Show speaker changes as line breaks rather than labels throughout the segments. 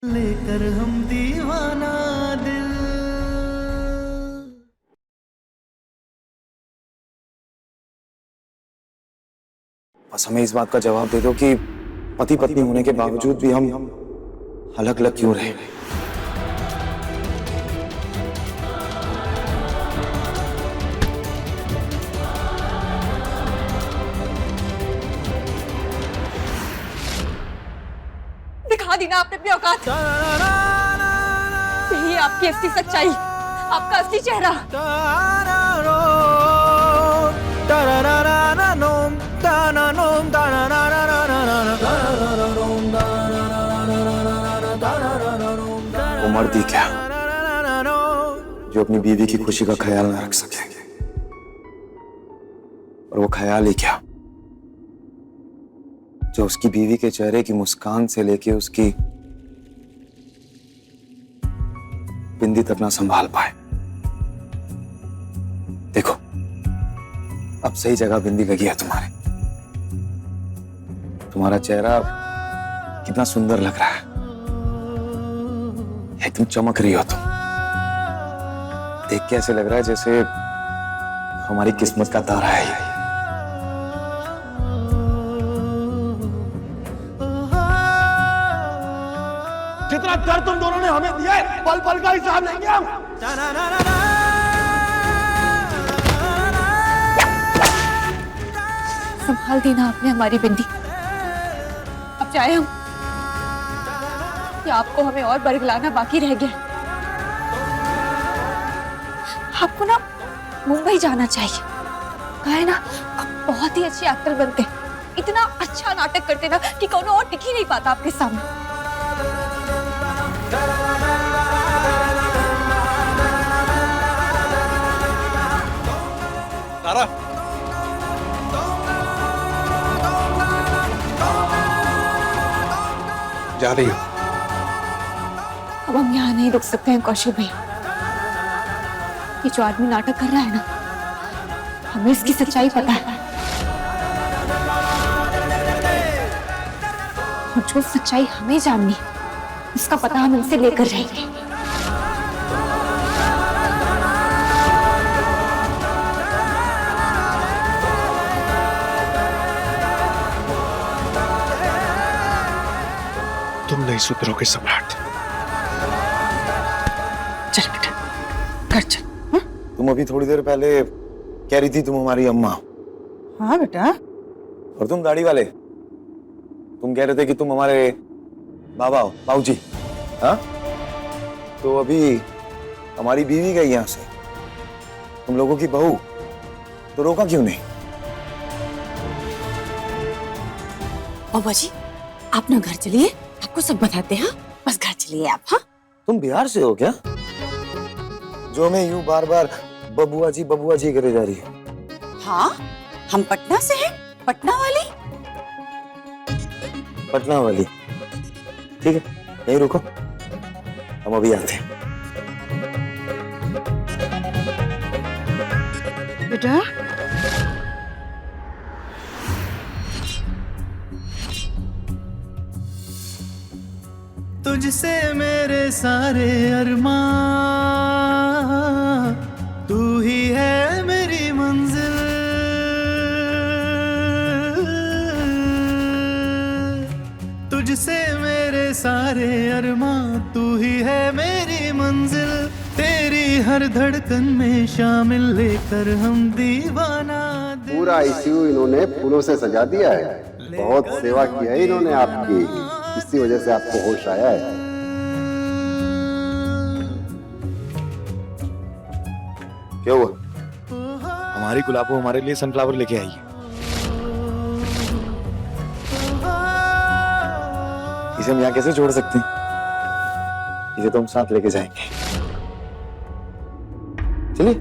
लेकर हम दीवाना दिल।
बस हमें इस बात का जवाब दे दो कि पति पत्नी होने के बावजूद भी हम अलग अलग क्यों रहे।
दिखा दी ना आपने अपनी औकात। यही आपकी असली सच्चाई, आपका असली चेहरा।
वो मर्द ही क्या जो अपनी बीवी की खुशी का ख्याल ना रख सके, और वो ख्याल ही क्या जो उसकी बीवी के चेहरे की मुस्कान से लेके उसकी बिंदी तक ना संभाल पाए। देखो अब सही जगह बिंदी लगी है तुम्हारे। तुम्हारा चेहरा कितना सुंदर लग रहा है, एकदम चमक रही हो तुम। देख के ऐसे लग रहा है जैसे हमारी किस्मत का तारा है ये।
जितना दर्द तुम दोनों ने हमें दिया है, पल पल का हिसाब लेंगे हम।
संभाल दी ना आपने हमारी बिंदी। अब चाहे हम या आपको हमें और बरगलाना बाकी रह गया। आपको ना मुंबई जाना चाहिए। कहा है ना, आप बहुत ही अच्छे एक्टर बनते, इतना अच्छा नाटक करते ना कि कौन और टिक ही नहीं पाता आपके सामने।
तारा, जा रही हो?
अब हम यहाँ नहीं रुक सकते हैं कौशल भैया। ये जो आदमी नाटक कर रहा है ना, हमें इसकी सच्चाई पता है, और जो सच्चाई हमें जाननी है उसका पता हम इनसे लेकर रहेंगे।
तुम नहीं सुधरोगे सम्राट।
चल बेटा, घर चल।
तुम अभी थोड़ी देर पहले कह रही थी तुम हमारी अम्मा।
हाँ बेटा।
और तुम दाढ़ी वाले, तुम कह रहे थे कि तुम हमारे बाबा हो, बाबूजी। हाँ, तो अभी हमारी बीवी गई यहाँ से, तुम लोगों की बहू, तो रोका क्यों नहीं?
बाबा जी, आप ना घर चलिए, आपको सब बताते हैं। बस घर चलिए आप। हाँ,
तुम बिहार से हो क्या, जो हमें यूं बार बार बबुआ जी करे जा रही है?
हाँ, हम पटना से हैं, पटना वाली।
पटना वाली, ठीक है, यहीं रुको, हम अभी आते हैं।
बेटा,
तुझसे मेरे सारे अरमां, तू ही है मेरी मंजिल। तुझसे मेरे सारे अरमां, तू ही है मेरी मंजिल। तेरी हर धड़कन में शामिल, लेकर हम दीवाना दिल।
पूरा आईसीयू इन्होंने फूलों से सजा दिया है। बहुत सेवा की है इन्होंने आपकी, इसी वजह से आपको होश आया है।
क्या हुआ? हमारी गुलाबो हमारे लिए सनफ्लावर लेके आई है। इसे हम यहाँ कैसे छोड़ सकते हैं? इसे तो हम साथ लेके जाएंगे। चलिए।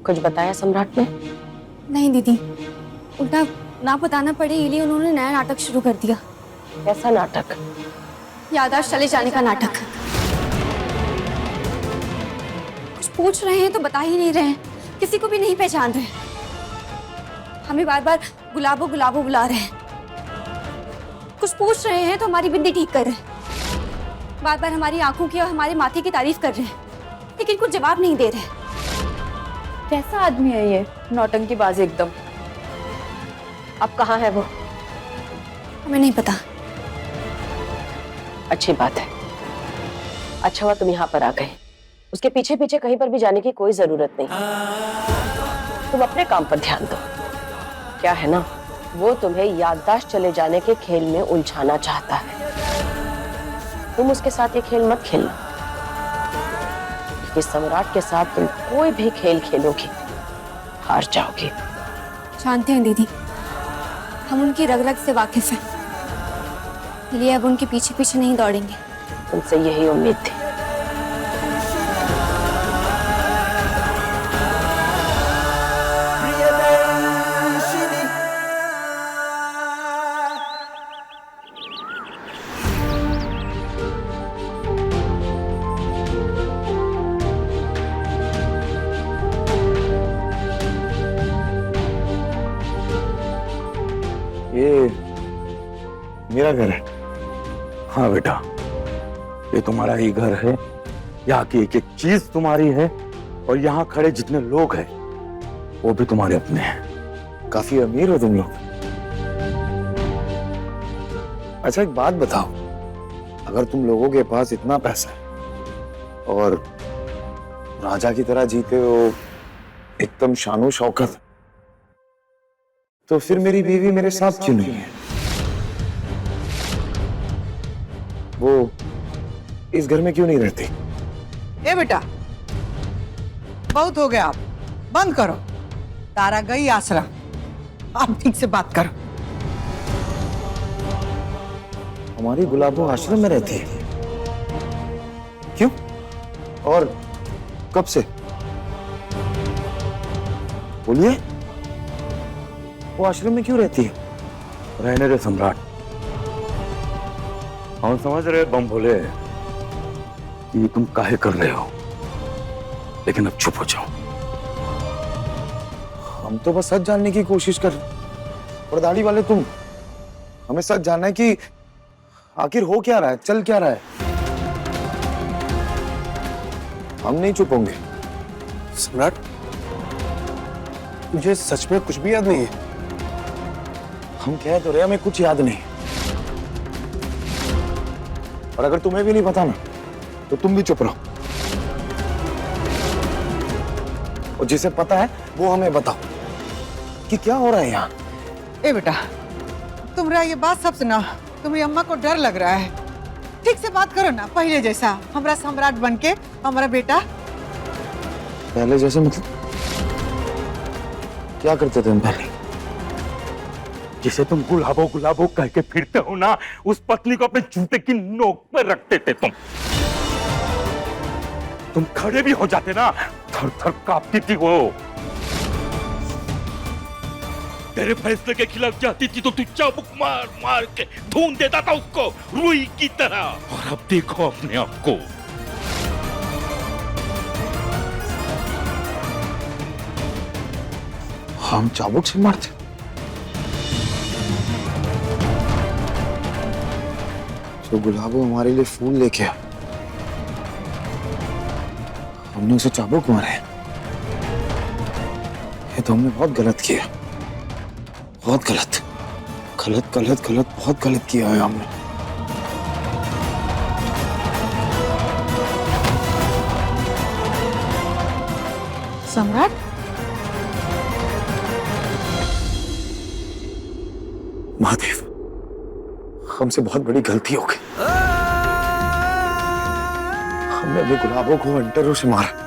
कुछ बताया सम्राट ने?
नहीं दीदी, उल्टा ना बताना पड़े इसलिए उन्होंने नया नाटक शुरू कर दिया।
कैसा नाटक?
याददाश्त चले जाने का नाटक। कुछ पूछ रहे हैं तो बता ही नहीं रहे हैं, किसी को भी नहीं पहचान रहे। हमें बार बार गुलाबो गुलाबो बुला रहे हैं, कुछ पूछ रहे हैं तो हमारी बिंदी ठीक कर रहे हैं, बार बार हमारी आंखों की और हमारे माथे की तारीफ कर रहे हैं, लेकिन कुछ जवाब नहीं दे रहे।
कैसा आदमी है ये, नौटंकीबाज एकदम। अब कहाँ है वो?
हमें नहीं पता।
अच्छी बात है, अच्छा हुआ तुम यहाँ पर आ गए। उसके पीछे पीछे कहीं पर भी जाने की कोई जरूरत नहीं, तुम अपने काम पर ध्यान दो। क्या है ना, वो तुम्हें याददाश्त चले जाने के खेल में उलझाना चाहता है। तुम उसके साथ ये खेल मत खेलना, क्योंकि सम्राट के साथ तुम कोई भी खेल खेलोगी हार जाओगी।
जानते हैं दीदी, हम उनकी रग रग से वाकिफ हैं, इसलिए अब उनके पीछे पीछे नहीं दौड़ेंगे।
तुमसे यही उम्मीद थी।
ये मेरा घर है। हाँ बेटा, ये तुम्हारा ही घर है। यहाँ की एक एक चीज तुम्हारी है और यहाँ खड़े जितने लोग हैं वो भी तुम्हारे अपने हैं। काफी अमीर हो तुम लोग। अच्छा एक बात बताओ, अगर तुम लोगों के पास इतना पैसा है और राजा की तरह जीते हो, एकदम शानो शौकत, तो फिर मेरी बीवी मेरे साथ क्यों नहीं है? वो इस घर में क्यों नहीं रहती?
ए बेटा, बहुत हो गया, आप बंद करो। तारा गई आश्रम, आप ठीक से बात करो।
हमारी गुलाबो आश्रम में रहती है? क्यों और कब से? बोलिए, वो आश्रम में क्यों रहती है? रहने दे सम्राट, हम समझ रहे बम भोले कि तुम काहे कर रहे हो, लेकिन अब चुप हो जाओ। हम तो बस सच जानने की कोशिश कर रहे। और दाढ़ी वाले तुम, हमें सच जानना है कि आखिर हो क्या रहा है, चल क्या रहा है। हम नहीं चुप होंगे।
सम्राट, मुझे सच में कुछ भी याद नहीं है।
हम कह तो रहे हमें कुछ याद नहीं, और अगर तुम्हें भी नहीं पता ना तो तुम भी चुप रहो, और जिसे पता है वो हमें बताओ कि क्या हो रहा है यहाँ।
ए बेटा, तुम्हारा ये बात सब सुना, तुम्हारी अम्मा को डर लग रहा है। ठीक से बात करो ना, पहले जैसा हमारा सम्राट बनके हमारा बेटा।
पहले जैसे मतलब क्या करते थे हम पहले?
जिसे तुम गुलाबो गुलाबो कह के फिरते हो ना, उस पत्नी को अपने जूते की नोक पर रखते थे तुम खड़े भी हो जाते ना, थर थर कांपती थी वो। तेरे फैसले के खिलाफ जाती थी तो तू चाबुक मार मार के ढूंढ देता था उसको रुई की तरह। और अब देखो अपने आप को।
हम चाबुक से मारते? जो गुलाबो हमारे लिए फूल लेके आया, हमने उसे चाबुक मारा है। ये तो हमने बहुत गलत किया, बहुत गलत, गलत गलत गलत, बहुत गलत किया है हमने।
सम्राट,
महादेव, हमसे बहुत बड़ी गलती हो गई। हमने अपने गुलाबों को अंटरों से मारा।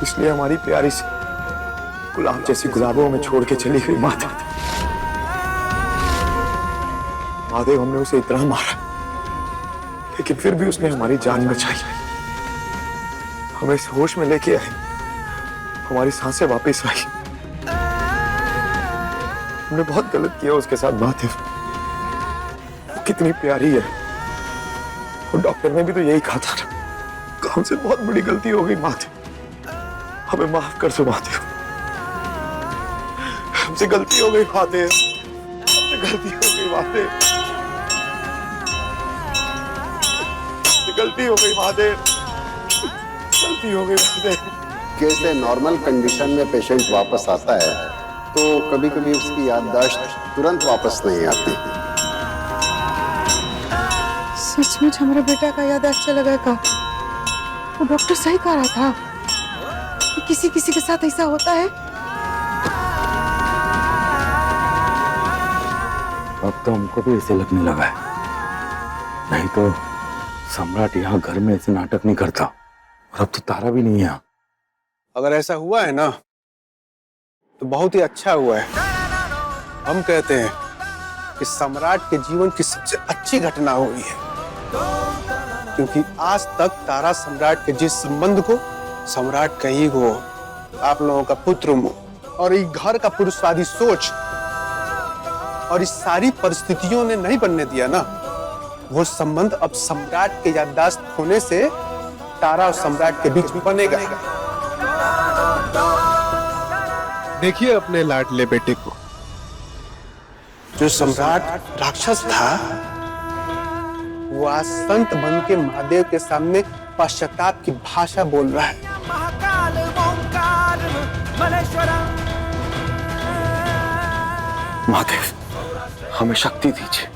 इसलिए हमारी प्यारी सी गुलाब जैसी गुलाबों में छोड़ के चली गई माता। महादेव, हमने उसे इतना मारा, लेकिन फिर भी उसने हमारी जान बचाई, हमें इस होश में लेके आई, हमारी सांसें वापस आई। हमने बहुत गलत किया उसके साथ। महादेव, वो कितनी प्यारी है, और डॉक्टर ने भी तो यही कहा था ना, हमसे बहुत बड़ी गलती हो गई महादेव, हमें माफ कर दो महादेव, हमसे गलती हो गई महादेव, हमसे गलती हो गई महादेव, हमसे गलती हो गई महादेव, गलती हो गई महादेव।
कैसे नॉर्मल कंडीशन में पेशेंट वापस आता है तो कभी कभी उसकी याददाश्त तुरंत वापस नहीं आती।
सचमुच हमारे बेटा का याददाश्त चला गया का? वो डॉक्टर सही कह रहा था कि किसी किसी के साथ ऐसा होता है।
अब तो हमको भी ऐसे लगने लगा है, नहीं तो सम्राट यहाँ घर में ऐसे नाटक नहीं करता, और अब तो तारा भी नहीं है।
अगर ऐसा हुआ है ना तो बहुत ही अच्छा हुआ है। हम कहते हैं कि सम्राट के जीवन की सबसे अच्छी घटना हुई है, क्योंकि आज तक तारा सम्राट के जिस संबंध को सम्राट का ईगो, आप लोगों का पुत्र मोह और इस घर का पुरुषवादी सोच और इस सारी परिस्थितियों ने नहीं बनने दिया ना, वो संबंध अब सम्राट के याददाश्त होने से तारा और सम्राट के बीच बनेगा। देखिए अपने लाडले बेटे को, जो सम्राट राक्षस था वो आज संत बन के महादेव के सामने पश्चाताप की भाषा बोल रहा है।
महादेव, हमें शक्ति दीजिए,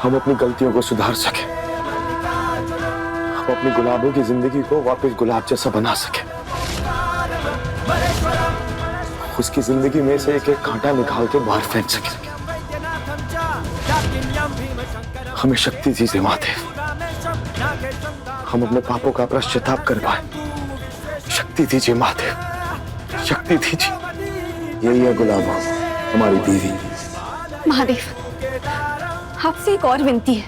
हम अपनी गलतियों को सुधार सके, हम अपनी गुलाबों की जिंदगी को वापस गुलाब जैसा बना सके, उसकी जिंदगी में से एक एक कांटा निकाल के बाहर फेंक सके। हमें शक्ति दीजिए महादेव, हम अपने पापों का पश्चाताप कर पाए। शक्ति दीजिए महादेव, शक्ति दीजिए। यही है गुलाबो, हमारी बीवी।
महादेव, आपसे एक और विनती है,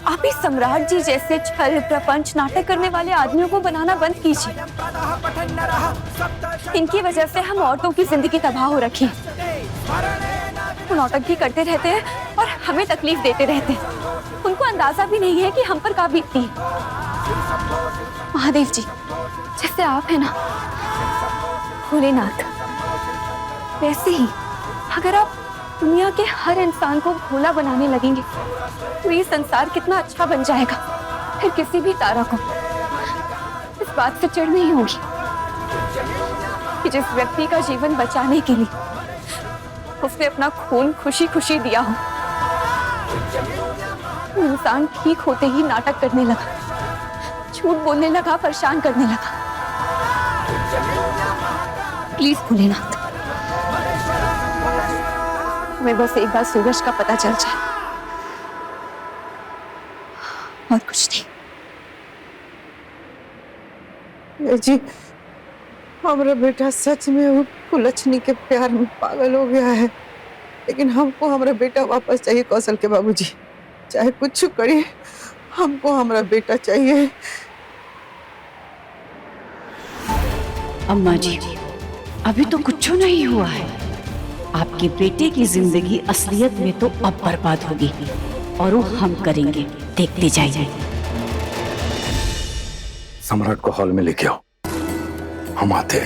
आप इस सम्राट जी जैसे छल प्रपंच नाटक करने वाले आदमियों को बनाना बंद कीजिए। इनकी वजह से हम औरतों की जिंदगी तबाह हो रखी है। वो नौटंकी करते रहते हैं और हमें तकलीफ देते रहते हैं। उनको अंदाजा भी नहीं है कि हम पर क्या बीतती है। महादेव जी, जैसे आप है ना भोलेनाथ, वैसे ही अगर आप दुनिया के हर इंसान को भोला बनाने लगेंगे तो ये संसार कितना अच्छा बन जाएगा। फिर किसी भी तारा को इस बात से चिढ़ नहीं होगी कि जिस व्यक्ति का जीवन बचाने के लिए उसने अपना खून खुशी खुशी दिया हो, वो इंसान ठीक होते ही नाटक करने लगा, झूठ बोलने लगा, परेशान करने लगा। प्लीज भोलेनाथ, हमें बस एक बार सूरज का पता चल जाए और कुछ नहीं।
जी, हमारा बेटा सच में वो कुलच्छनी के प्यार में पागल हो गया है, लेकिन हमको हमारा बेटा वापस चाहिए। कौशल के बाबूजी, चाहे कुछ करिए, हमको हमारा बेटा चाहिए।
अम्मा जी, अभी तो कुछ नहीं हुआ है। आपके बेटे की जिंदगी असलियत में तो अब बर्बाद होगी, और वो हम करेंगे, देखते जाइए।
सम्राट को हॉल में लेके आओ, हम आते।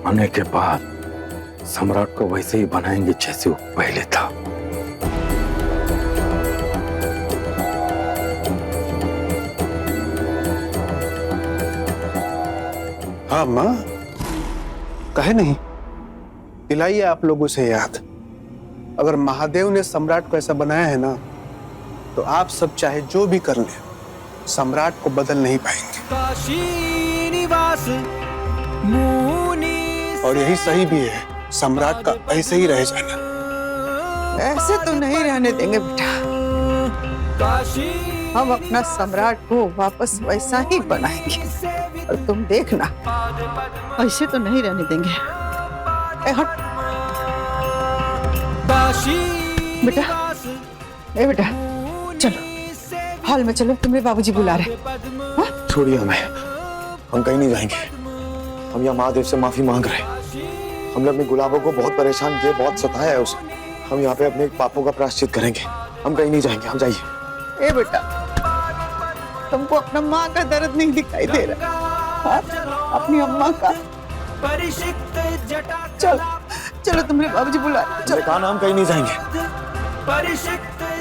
आने के बाद सम्राट को वैसे ही बनाएंगे जैसे वो पहले था।
हाँ माँ, कहे नहीं, दिलाइए आप लोगों से याद। अगर महादेव ने सम्राट को ऐसा बनाया है ना, तो आप सब चाहे जो भी कर लें, सम्राट को बदल नहीं पाएंगे। और यही सही भी है, सम्राट का ऐसे ही रह जाना।
ऐसे तो नहीं रहने देंगे बेटा, हम अपना सम्राट को वापस वैसा ही बनाएंगे, और तुम देखना, ऐसे तो नहीं रहने देंगे। ए हट बेटा, ए बेटा, चलो हॉल में चलो, तुम्हारे बाबूजी बुला रहे। हाँ?
छोड़िए हमें, हम कहीं नहीं जाएंगे। हम यहाँ महादेव से माफी मांग रहे हैं। हमने अपनी गुलाबों को बहुत परेशान किया, बहुत सताया है उसे। हम यहाँ पे अपने पापों का प्रायश्चित करेंगे। हम कहीं नहीं जाएंगे, हम जाइए।
ए बेटा, तुमको अपना माँ का दर्द नहीं दिखाई दे रहा? हाँ? अपनी अम्मा का। चलो चलो, तुम्हारे बाबूजी बुला रहे हैं,
हमने कहा ना हम कहीं नहीं जाएंगे,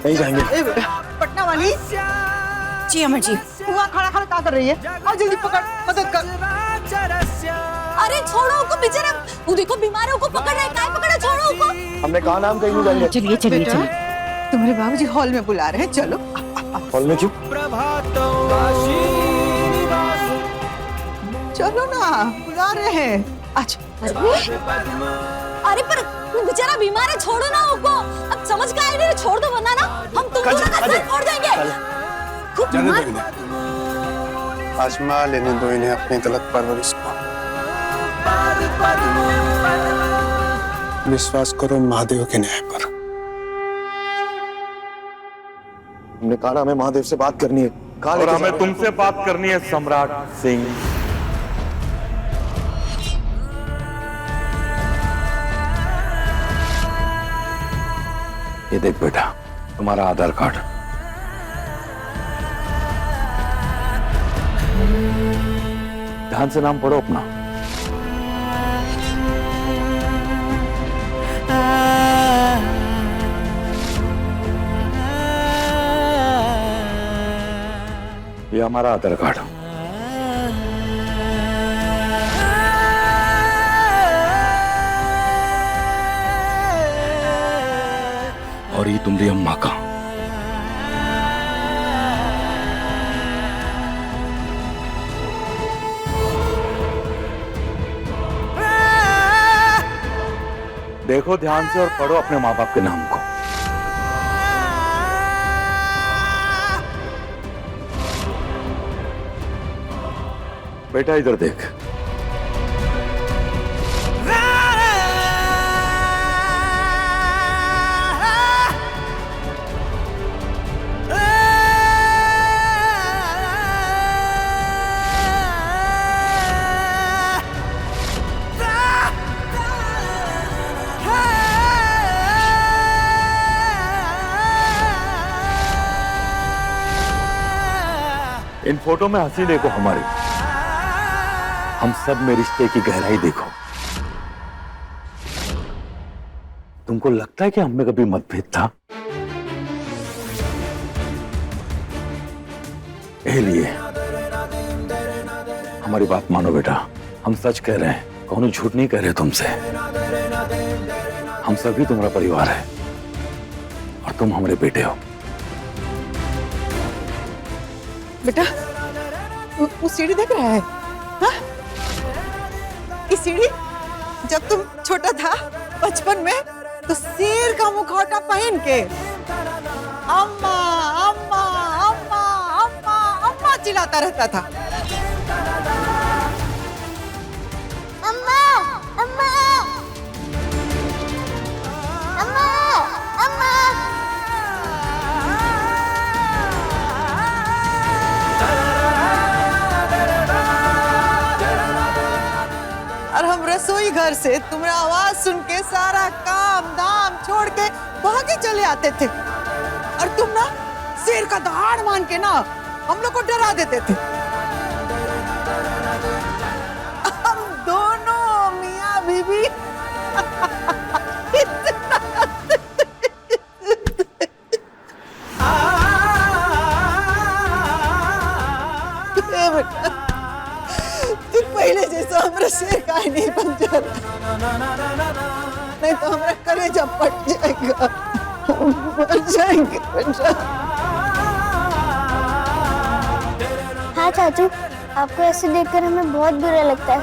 नहीं जाएंगे।
ए बेटा, पटना वाली।
जी अमर जी।
वहाँ खड़ा खड़ा क्या कर रही है? आओ जल्दी पकड़, मदद कर।
अरे छोड़ो उसको, बेचारा वो देखो बीमार है, उसको पकड़ रहे हैं, काय पकड़ा, छोड़ो उसको।
हमने कहा ना हम कहीं नहीं जाएंगे।
चलिए चलिए
बेटा,
चलिए।
तुम्हारे बाबूजी हॉल में बुला रहे हैं, चलो।
हॉल में क्यों?
चलो ना, बुला रहे हैं। अच्छा।
अरे पर वो बेचारा बीमार है, छोड़ो ना उसको। अब समझ का आई नहीं, छोड़ दो वरना ना हम तुम दोनों का सर फोड़ देंगे। खूब
जाने दो
बीमार।
इन्हें, आजमा लेने दो इन्हें अपनी गलत परवरिश को। विश्वास करो महादेव के न्याय पर।
हमने कहा ना हमें महादेव से बात करनी है। कहा
और हमें तुमसे बात करनी है सम्राट सिंह। ये देख बेटा, तुम्हारा आधार कार्ड। ध्यान से नाम पढ़ो अपना। ये हमारा आधार कार्ड। और ये तुम्हारी अम्मा का। देखो ध्यान से और पढ़ो अपने माँ बाप के नाम को। बेटा इधर देख। इन फोटो में हंसी देखो हमारी, हम सब में रिश्ते की गहराई देखो। तुमको लगता है कि हम में कभी मतभेद था? लिए हमारी बात मानो बेटा, हम सच कह रहे हैं, कौन झूठ नहीं कह रहे तुमसे। हम सभी तुम्हारा परिवार है और तुम हमारे बेटे हो।
बेटा, वो सीढ़ी देख रहा है? हाँ? ये सीढ़ी जब तुम छोटा था बचपन में, तो शेर का मुखौटा पहन के अम्मा अम्मा अम्मा अम्मा अम्मा चिल्लाता रहता था।
अम्मा अम्मा अम्मा अम्मा।
और हम रसोई घर से तुम्हारा आवाज सुन के सारा काम धाम छोड़ के भागे चले आते थे, और तुम ना शेर का दहाड़ मान के ना हम लोग को डरा देते थे। हम दोनों मियां बीबी बेटा, तू पहले जैसा हमारा शेर का ही नहीं बन जाता, नहीं तो हमारा कलेजा फट जाएगा, मर जाएंगे बेटा।
हाँ चाचू, आपको ऐसे देखकर हमें बहुत बुरा लगता है।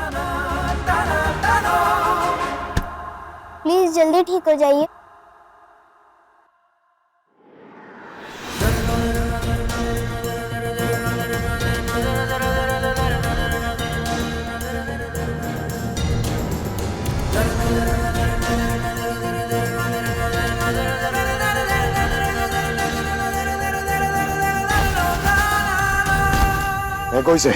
प्लीज जल्दी ठीक हो जाइए।
है कोई से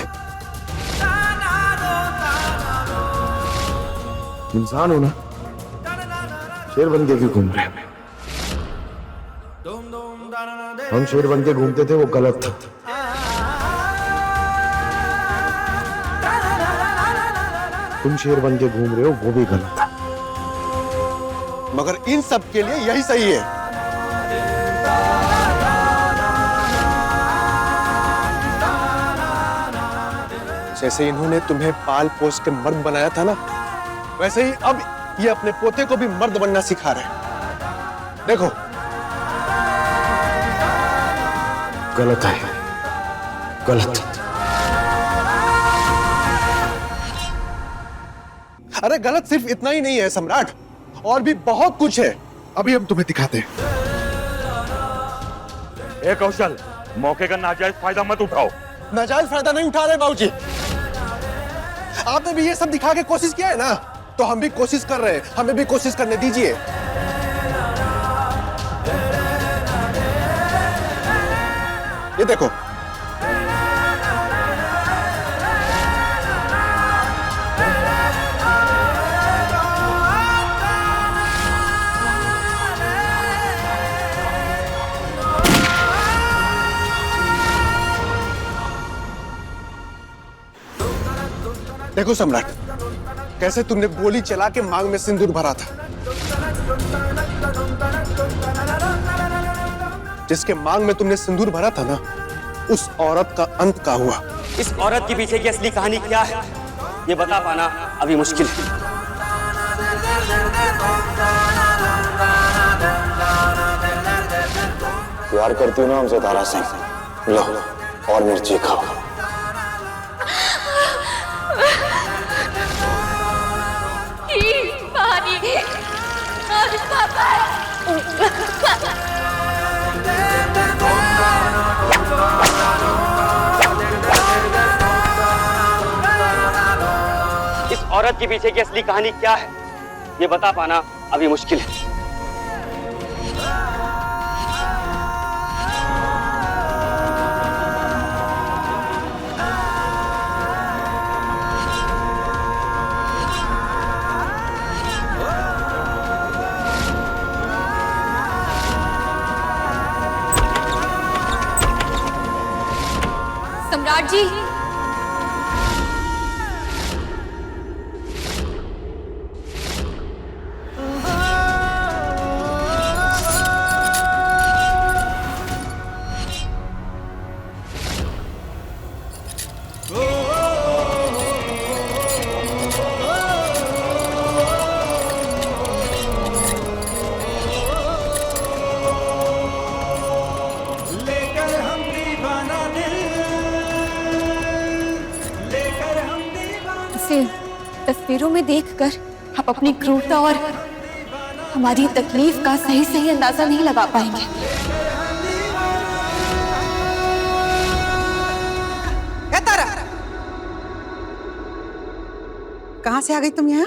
इंसान हो ना, शेर बन के क्यों घूम रहे हैं?
हम शेर बन के घूमते थे वो गलत था। तुम शेर बन के घूम रहे हो वो भी गलत है। मगर इन सब के लिए यही सही है। जैसे इन्होंने तुम्हें पाल पोस के मर्द बनाया था ना, वैसे ही अब ये अपने पोते को भी मर्द बनना सिखा रहे हैं। देखो, गलत है, गलत। अरे गलत सिर्फ इतना ही नहीं है सम्राट, और भी बहुत कुछ है। अभी हम तुम्हें दिखाते हैं।
ए कौशल, मौके का नाजायज फायदा मत उठाओ।
नाजायज फायदा नहीं उठा रहे बाबूजी। आपने भी ये सब दिखा के कोशिश किया है ना, तो हम भी कोशिश कर रहे हैं, हमें भी कोशिश करने दीजिए। ये देखो, देखो सम्राट, कैसे तुमने गोली चला के मांग में सिंदूर भरा था। जिसके मांग में तुमने सिंदूर भरा था ना, उस औरत का अंत का हुआ।
इस औरत के पीछे की असली कहानी क्या है, ये बता पाना अभी मुश्किल है।
प्यार करती हो ना हमसे तारा सिंह? लो और मिर्ची खाओ।
इस औरत के पीछे की असली कहानी क्या है, ये बता पाना अभी मुश्किल है।
सम्राट जी, तस्वीरों में देखकर आप अपनी क्रूरता और हमारी तकलीफ का सही अंदाजा नहीं लगा पाएंगे।
तारा, कहाँ से आ गई तुम यहाँ?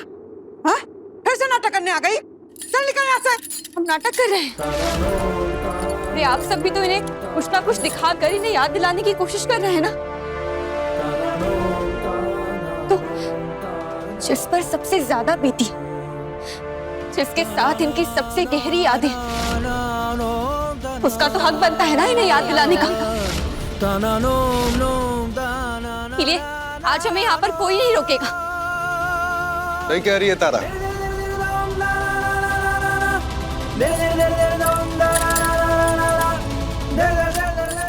हाँ? फिर से नाटक करने आ गई? चल निकल यहाँ से।
हम नाटक कर रहे हैं। अरे आप सब भी तो इन्हें कुछ ना कुछ दिखाकर इन्हें याद दिलाने की कोशिश कर रहे हैं ना। तो जिस पर सबसे ज्यादा बीती, जिसके साथ इनकी सबसे गहरी यादें, उसका तो हक बनता है ना इन्हें याद दिलाने का। इसलिए आज हमें यहाँ पर कोई नहीं रोकेगा।
नहीं कह रही है तारा?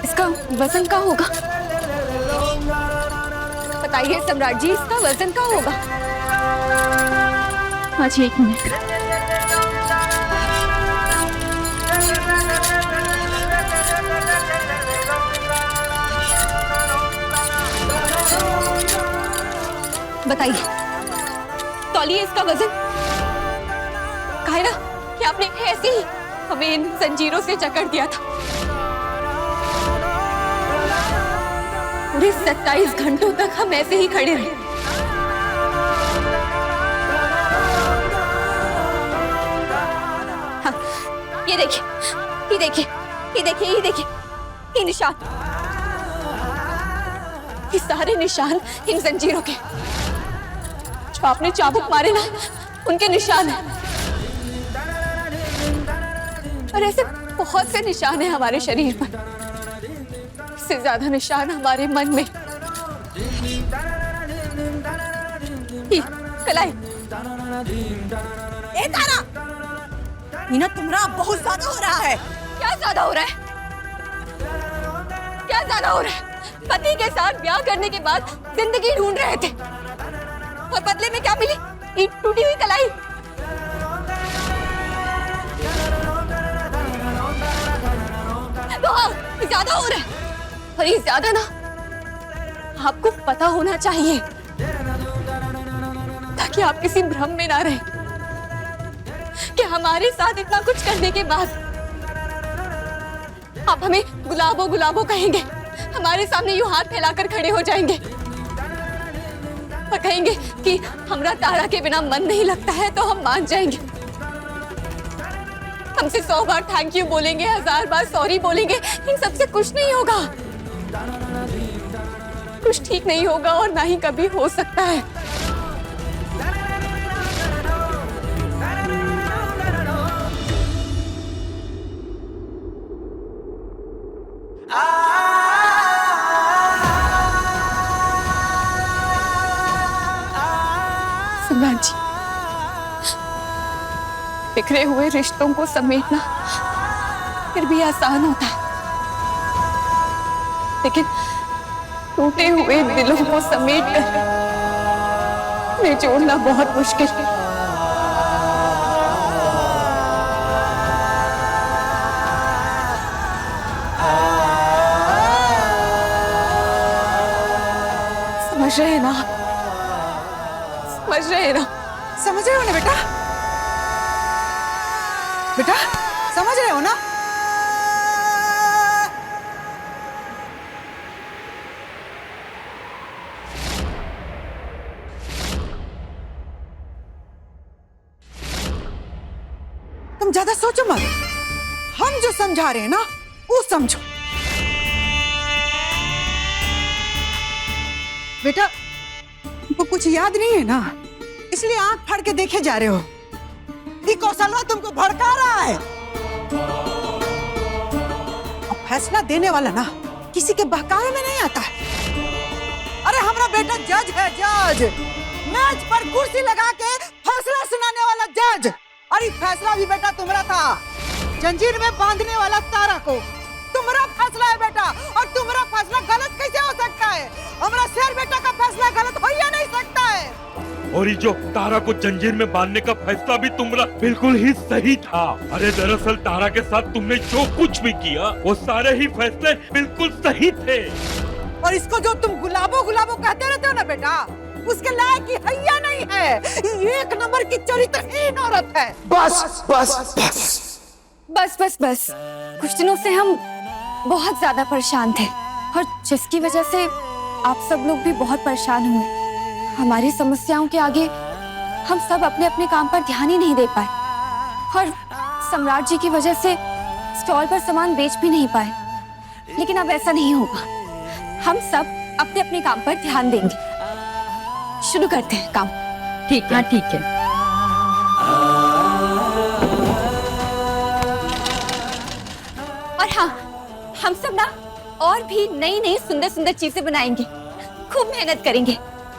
इसका वजन क्या होगा? बताइए सम्राट जी, इसका वजन क्या होगा? आज 1 मिनट। बताइए, तौलिए इसका वजन। कहा है ना कि आपने ऐसे ही हमें इन जंजीरों से जकड़ दिया था। पूरे 27 घंटों तक हम ऐसे ही खड़े रहे। हाँ, ये देखिए, ये देखिए, ये देखिए, ये देखिए, ये निशान, ये सारे निशान इन जंजीरों के, जो आपने चाबुक मारे ना, उनके निशान हैं। और ऐसे बहुत से निशान है हमारे शरीर पर, इससे ज्यादा निशान हमारे मन में। ये, कलाई।
ए तारा, मीना तुम्हारा बहुत ज्यादा हो रहा है।
क्या ज्यादा हो रहा है? क्या ज्यादा हो रहा है? पति के साथ ब्याह करने के बाद जिंदगी ढूंढ रहे थे और बदले में क्या मिली? एक टूटी हुई कलाई। तो हाँ, ज्यादा हो रहा है, और ये ज्यादा ना आपको पता होना चाहिए, ताकि आप किसी भ्रम में ना रहें कि हमारे साथ इतना कुछ करने के बाद आप हमें गुलाबो गुलाबो कहेंगे, हमारे सामने यूं हाथ फैलाकर खड़े हो जाएंगे और कहेंगे कि हमरा तारा के बिना मन नहीं लगता है, तो हम मान जाएंगे। हमसे 100 बार थैंक यू बोलेंगे, 1000 बार सॉरी बोलेंगे, इन सबसे कुछ नहीं होगा, कुछ ठीक नहीं होगा और ना ही कभी हो सकता है। सम्राट जी, बिखरे हुए रिश्तों को समेटना फिर भी आसान होता है, लेकिन टूटे हुए दिलों को समेटकर निचोड़ना बहुत मुश्किल है। समझ रहे हैं ना? समझ रहे हैं ना?
समझ रहे हो ना बेटा? बेटा समझ रहे हो ना? तुम ज्यादा सोचो मत, हम जो समझा रहे हैं ना वो समझो। बेटा तुमको कुछ याद नहीं है ना, इसलिए आंख फाड़ के देखे जा रहे हो। ये कौशलवा तुमको भड़का रहा है। अब फैसला देने वाला ना किसी के बहकावे में नहीं आता है। अरे हमारा बेटा जज है, जज, मेज पर कुर्सी लगा के फैसला सुनाने वाला जज। अरे फैसला भी बेटा तुम्हारा था, जंजीर में बांधने वाला तारा को तुम्हारा फैसला है बेटा, और तुम्हारा फैसला गलत कैसे हो सकता है? हमारा शेर बेटा का फैसला गलत हो या नहीं सकता है?
और ये जो तारा को जंजीर में बांधने का फैसला भी तुम्हारा बिल्कुल ही सही था। अरे दरअसल तारा के साथ तुमने जो कुछ भी किया वो सारे ही फैसले बिल्कुल सही थे।
और इसको जो तुम गुलाबो गुलाबो कहते रहते हो ना बेटा, उसके लायक है या नहीं है? एक नंबर की चरित्रहीन औरत है।
बस बस बस
बस बस बस। कुछ दिनों से हम बहुत ज्यादा परेशान थे, और जिसकी वजह से आप सब लोग भी बहुत परेशान हुए। हमारी समस्याओं के आगे हम सब अपने अपने काम पर ध्यान ही नहीं दे पाए, और सम्राट जी की वजह से स्टॉल पर सामान बेच भी नहीं पाए। लेकिन अब ऐसा नहीं होगा, हम सब अपने अपने काम पर ध्यान देंगे। शुरू करते हैं काम।
ठीक है, ठीक है।
और हाँ, हम सब ना और भी नई नई सुंदर सुंदर चीजें बनाएंगे, खूब मेहनत करेंगे,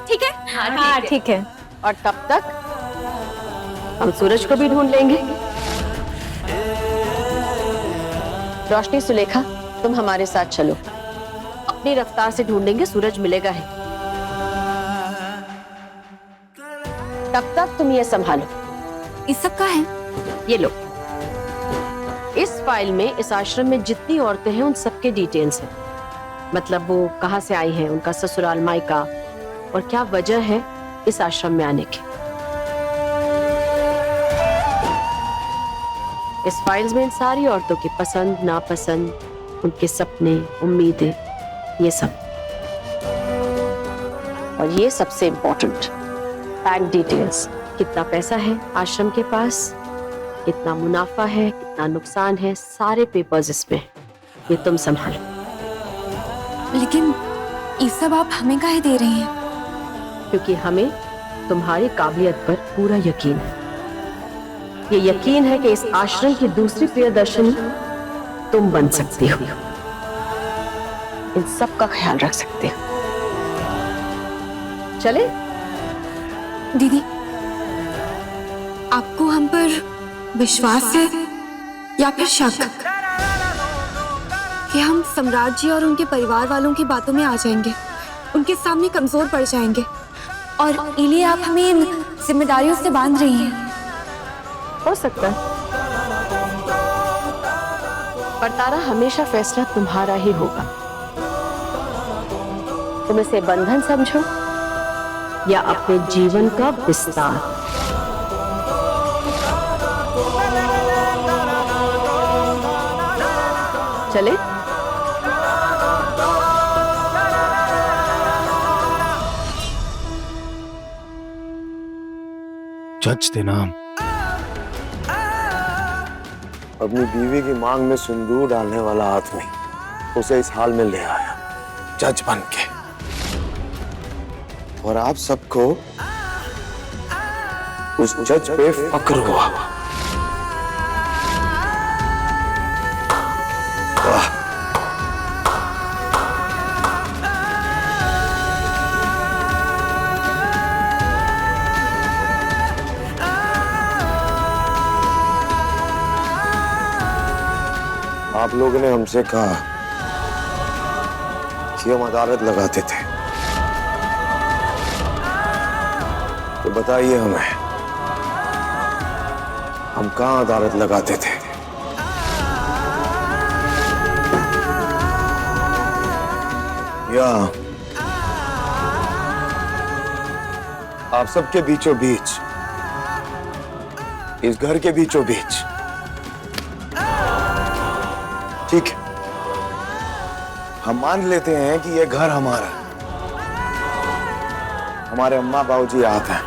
ठीक है?
हाँ ठीक है। और तब तक हम सूरज को भी ढूंढ लेंगे। रोशनी, सुलेखा, तुम हमारे साथ चलो, अपनी रफ्तार से ढूंढेंगे, सूरज मिलेगा ही। तब तक तुम ये संभालो।
इस सब का है?
ये लो, इस फाइल में इस आश्रम में जितनी औरतें हैं उन सबके डिटेल्स हैं, मतलब वो कहाँ से आई हैं, उनका ससुराल मायका, और क्या वजह है इस आश्रम में आने की। इस फाइल्स में इन सारी औरतों की पसंद नापसंद, उनके सपने, उम्मीदें, ये सब। और ये सबसे इम्पोर्टेंट, बैंक डिटेल्स, कितना पैसा है आश्रम के पास, कितना मुनाफा है, कितना नुकसान है, सारे पेपर्स इसमें। ये तुम संभालो।
लेकिन ये सब आप हमें काहे दे रही हैं?
क्योंकि हमें तुम्हारी काबिलियत पर पूरा यकीन है। ये यकीन है कि इस आश्रम की दूसरी प्रियदर्शनी तुम बन सकती हो, इन सब का ख्याल रख सकते हो। चले?
दीदी, आपको हम पर विश्वास है या फिर शक कि हम सम्राट जी और उनके परिवार वालों की बातों में आ जाएंगे, उनके सामने कमजोर पड़ जाएंगे और इसीलिए आप हमें इन जिम्मेदारियों से बांध रही हैं?
हो सकता है, पर तारा हमेशा फैसला तुम्हारा ही होगा। तुम इसे बंधन समझो या अपने जीवन का विस्तार। चले?
जज थे नाम।
अपनी बीवी की मांग में सिंदूर डालने वाला आदमी उसे इस हाल में ले आया जज बन के, और आप सबको उस जज पे फक्र हुआ। वाह, आप लोगों ने हमसे कहा कि हम अदालत लगाते थे, तो बताइए हमें, हम कहां अदालत लगाते थे? या आप सबके बीचों बीच, इस घर के बीचों बीच? ठीक है, हम मान लेते हैं कि यह घर हमारा, हमारे अम्मा बाबूजी आते हैं,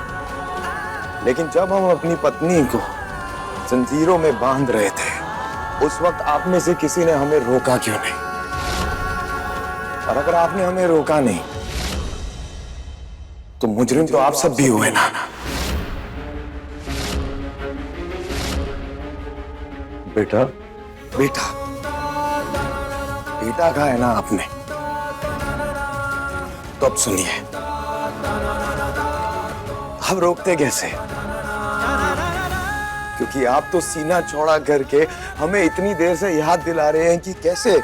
लेकिन जब हम अपनी पत्नी को जंजीरों में बांध रहे थे, उस वक्त आप में से किसी ने हमें रोका क्यों नहीं? और अगर आपने हमें रोका नहीं, तो मुजरिम तो आप सब भी हुए ना। बेटा, बेटा, बेटा कहा है ना आपने, तो अब सुनिए, अब रोकते कैसे? क्योंकि आप तो सीना चौड़ा करके हमें इतनी देर से याद दिला रहे हैं कि कैसे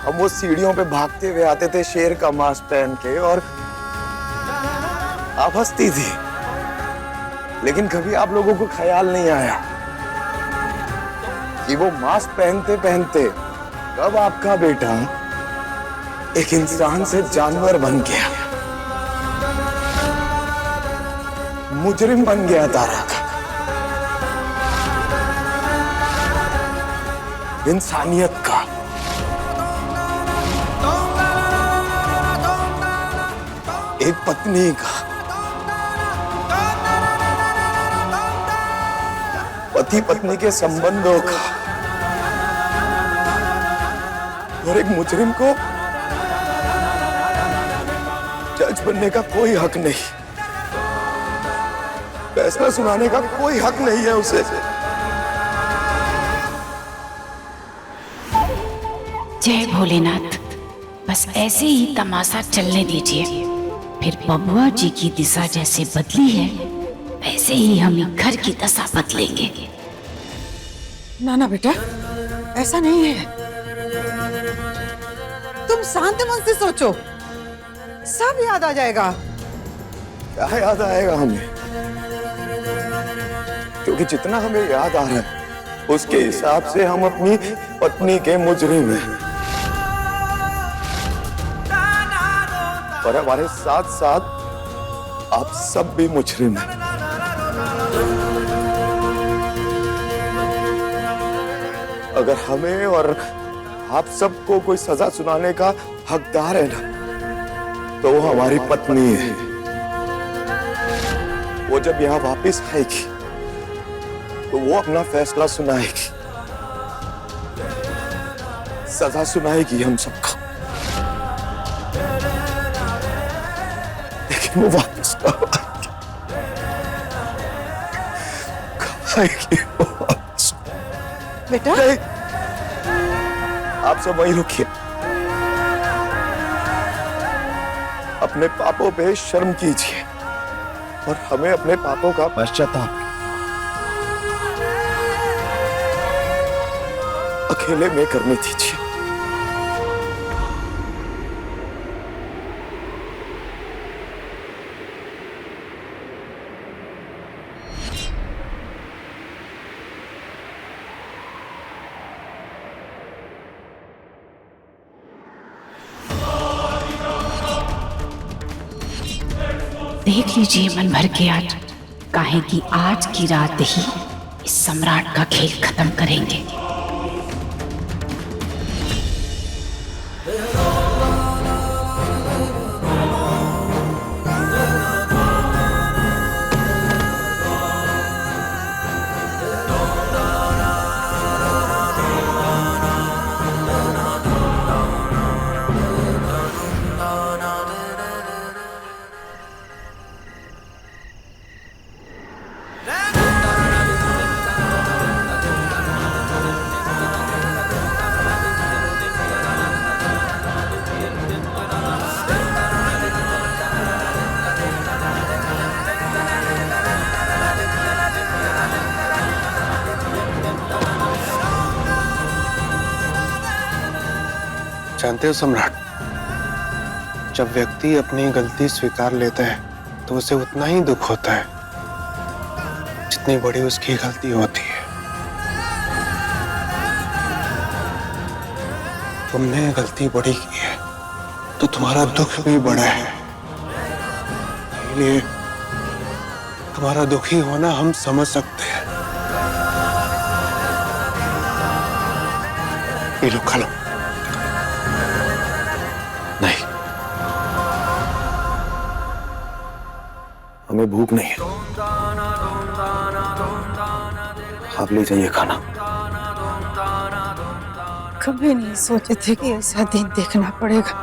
हम वो सीढ़ियों पे भागते हुए आते थे शेर का मांस पहन के, और आप हंसती थी, लेकिन कभी आप लोगों को ख्याल नहीं आया कि वो मास्क पहनते पहनते कब आपका बेटा एक इंसान से जानवर बन गया, मुजरिम बन गया तारा का। इंसानियत का, एक पत्नी का, पति पत्नी के संबंधों का, और एक मुजरिम को जज बनने का कोई हक नहीं, फैसला सुनाने का कोई हक नहीं है उसे।
जय भोलेनाथ, बस ऐसे ही तमाशा चलने दीजिए, फिर बबुआ जी की दिशा जैसे बदली है वैसे ही हम घर की दशा बदलेंगे।
ना ना बेटा, ऐसा नहीं है, तुम शांत मन से सोचो, सब याद आ जाएगा।
क्या याद आएगा हमें? क्योंकि जितना हमें याद आ रहा है उसके हिसाब से हम अपनी पत्नी के मुजरिम हैं, और हमारे साथ साथ आप सब भी मुजरिम हैं। अगर हमें और आप सबको कोई सजा सुनाने का हकदार है ना, तो वो हमारी पत्नी है। वो जब यहाँ वापस आएगी तो वो अपना फैसला सुनाएगी, सजा सुनाएगी हम सबको, लेकिन वो वापस कब आएगी वो वापस?
बेटा
नहीं। आप सब वहीं रुकिए। अपने पापों पे शर्म कीजिए और हमें अपने पापों का पश्चाताप अकेले में करने दीजिए।
देख लीजिए मन भर के आज, काहे कि आज की रात ही इस सम्राट का खेल खत्म करेंगे।
जानते हो सम्राट, जब व्यक्ति अपनी गलती स्वीकार लेता है तो उसे उतना ही दुख होता है जितनी बड़ी उसकी गलती होती है। तुमने गलती बड़ी की है तो तुम्हारा दुख भी बड़ा है, इसलिए तुम्हारा दुखी होना हम समझ सकते हैं। ये लो, खा लो।
नहीं, हमें भूख नहीं है। आप ले जाइए खाना।
कभी नहीं सोचे थे कि ऐसा दिन देखना पड़ेगा।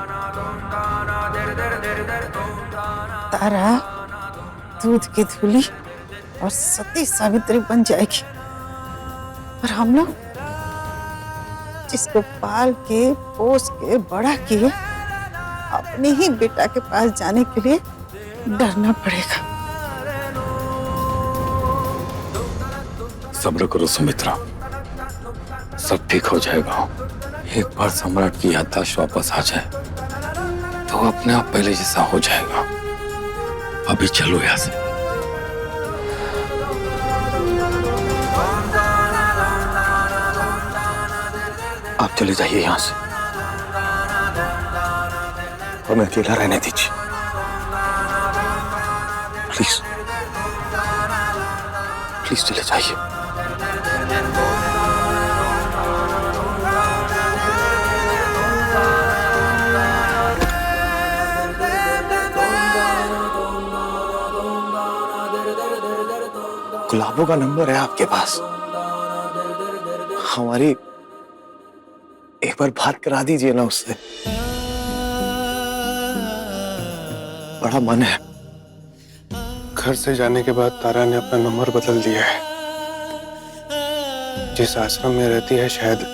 तारा दूध की धूली और सती सावित्री बन जाएगी और हम लोग जिसको पाल के पोस के बड़ा किए अपने ही बेटा के पास जाने के लिए डरना पड़ेगा।
सब्र करो सुमित्रा, सब ठीक हो जाएगा। एक बार सम्राट की याददाश्त वापस आ जाए तो अपने आप पहले जैसा हो जाएगा। अभी चलो यहाँ से।
आप चले जाइए यहाँ से, हमें अकेला रहने दीजिए प्लीज। प्लीज चले जाइए। गुलाबों का नंबर है आपके पास, हमारी एक बार बात करा दीजिए ना उससे। बड़ा मन है।
घर से जाने के बाद तारा ने अपना नंबर बदल दिया है। जिस आश्रम में रहती है शायद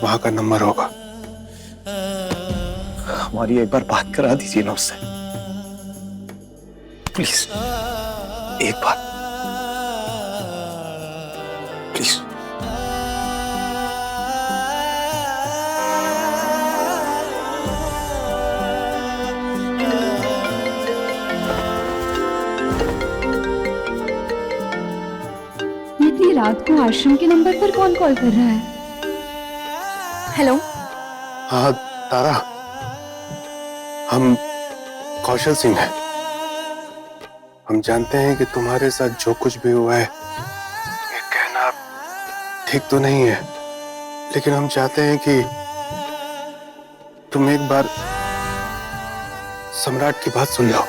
वहां का नंबर होगा।
हमारी एक बार बात करा दीजिए ना उससे प्लीज, एक बार प्लीज।
इतनी रात को आश्रम के नंबर पर कौन कॉल कर रहा है? हेलो।
हाँ तारा, हम कौशल सिंह हैं। हम जानते हैं कि तुम्हारे साथ जो कुछ भी हुआ है ये कहना ठीक तो नहीं है, लेकिन हम चाहते हैं कि तुम एक बार सम्राट की बात सुन लो।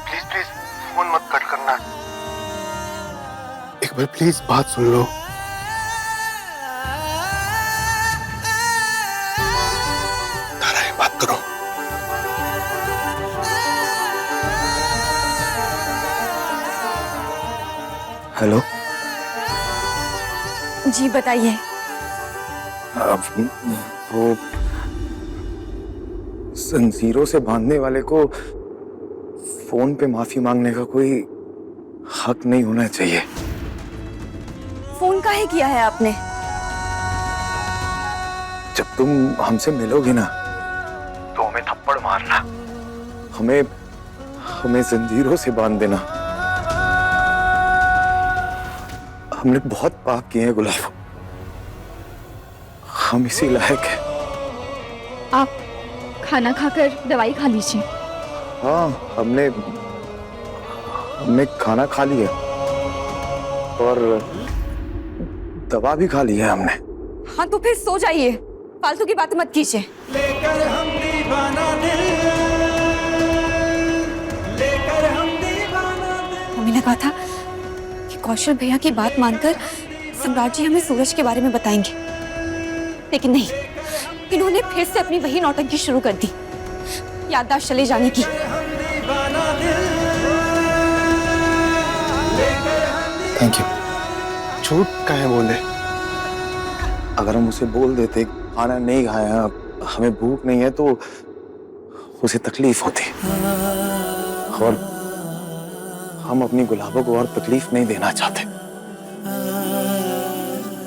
प्लीज प्लीज फोन मत कट करना, एक बार प्लीज बात सुन लो। तारा ये बात करो।
हेलो।
जी बताइए।
वो जंजीरों से बांधने वाले को फोन पे माफी मांगने का कोई हक नहीं होना चाहिए।
फोन काहे किया है आपने?
जब तुम हमसे मिलोगी ना तो हमें थप्पड़ मारना, हमें जंजीरों से बांध देना। हमने बहुत पाप किए हैं गुलाब, हम इसी लायक हैं।
आप खाना खाकर दवाई खा लीजिए।
हाँ, हमने खाना खा लिया और दवा भी खा ली है हमने।
हाँ तो फिर सो जाइए, फालतू की बातें मत कीजिए।
लेकर हम दीवाना दिल, लेकर हम दीवाना दिल।
मम्मी ने कहा था कि कौशल भैया की बात मानकर सम्राट जी हमें सूरज के बारे में बताएंगे, लेकिन नहीं, इन्होंने फिर से अपनी वही नौटंकी शुरू कर दी, याददाश्त चले जाने की।
Thank you.
झूठ काहे बोले?
अगर हम उसे बोल देते खाना नहीं खाया, हमें भूख नहीं है, तो उसे तकलीफ होती और हम अपनी गुलाबों को और तकलीफ नहीं देना चाहते।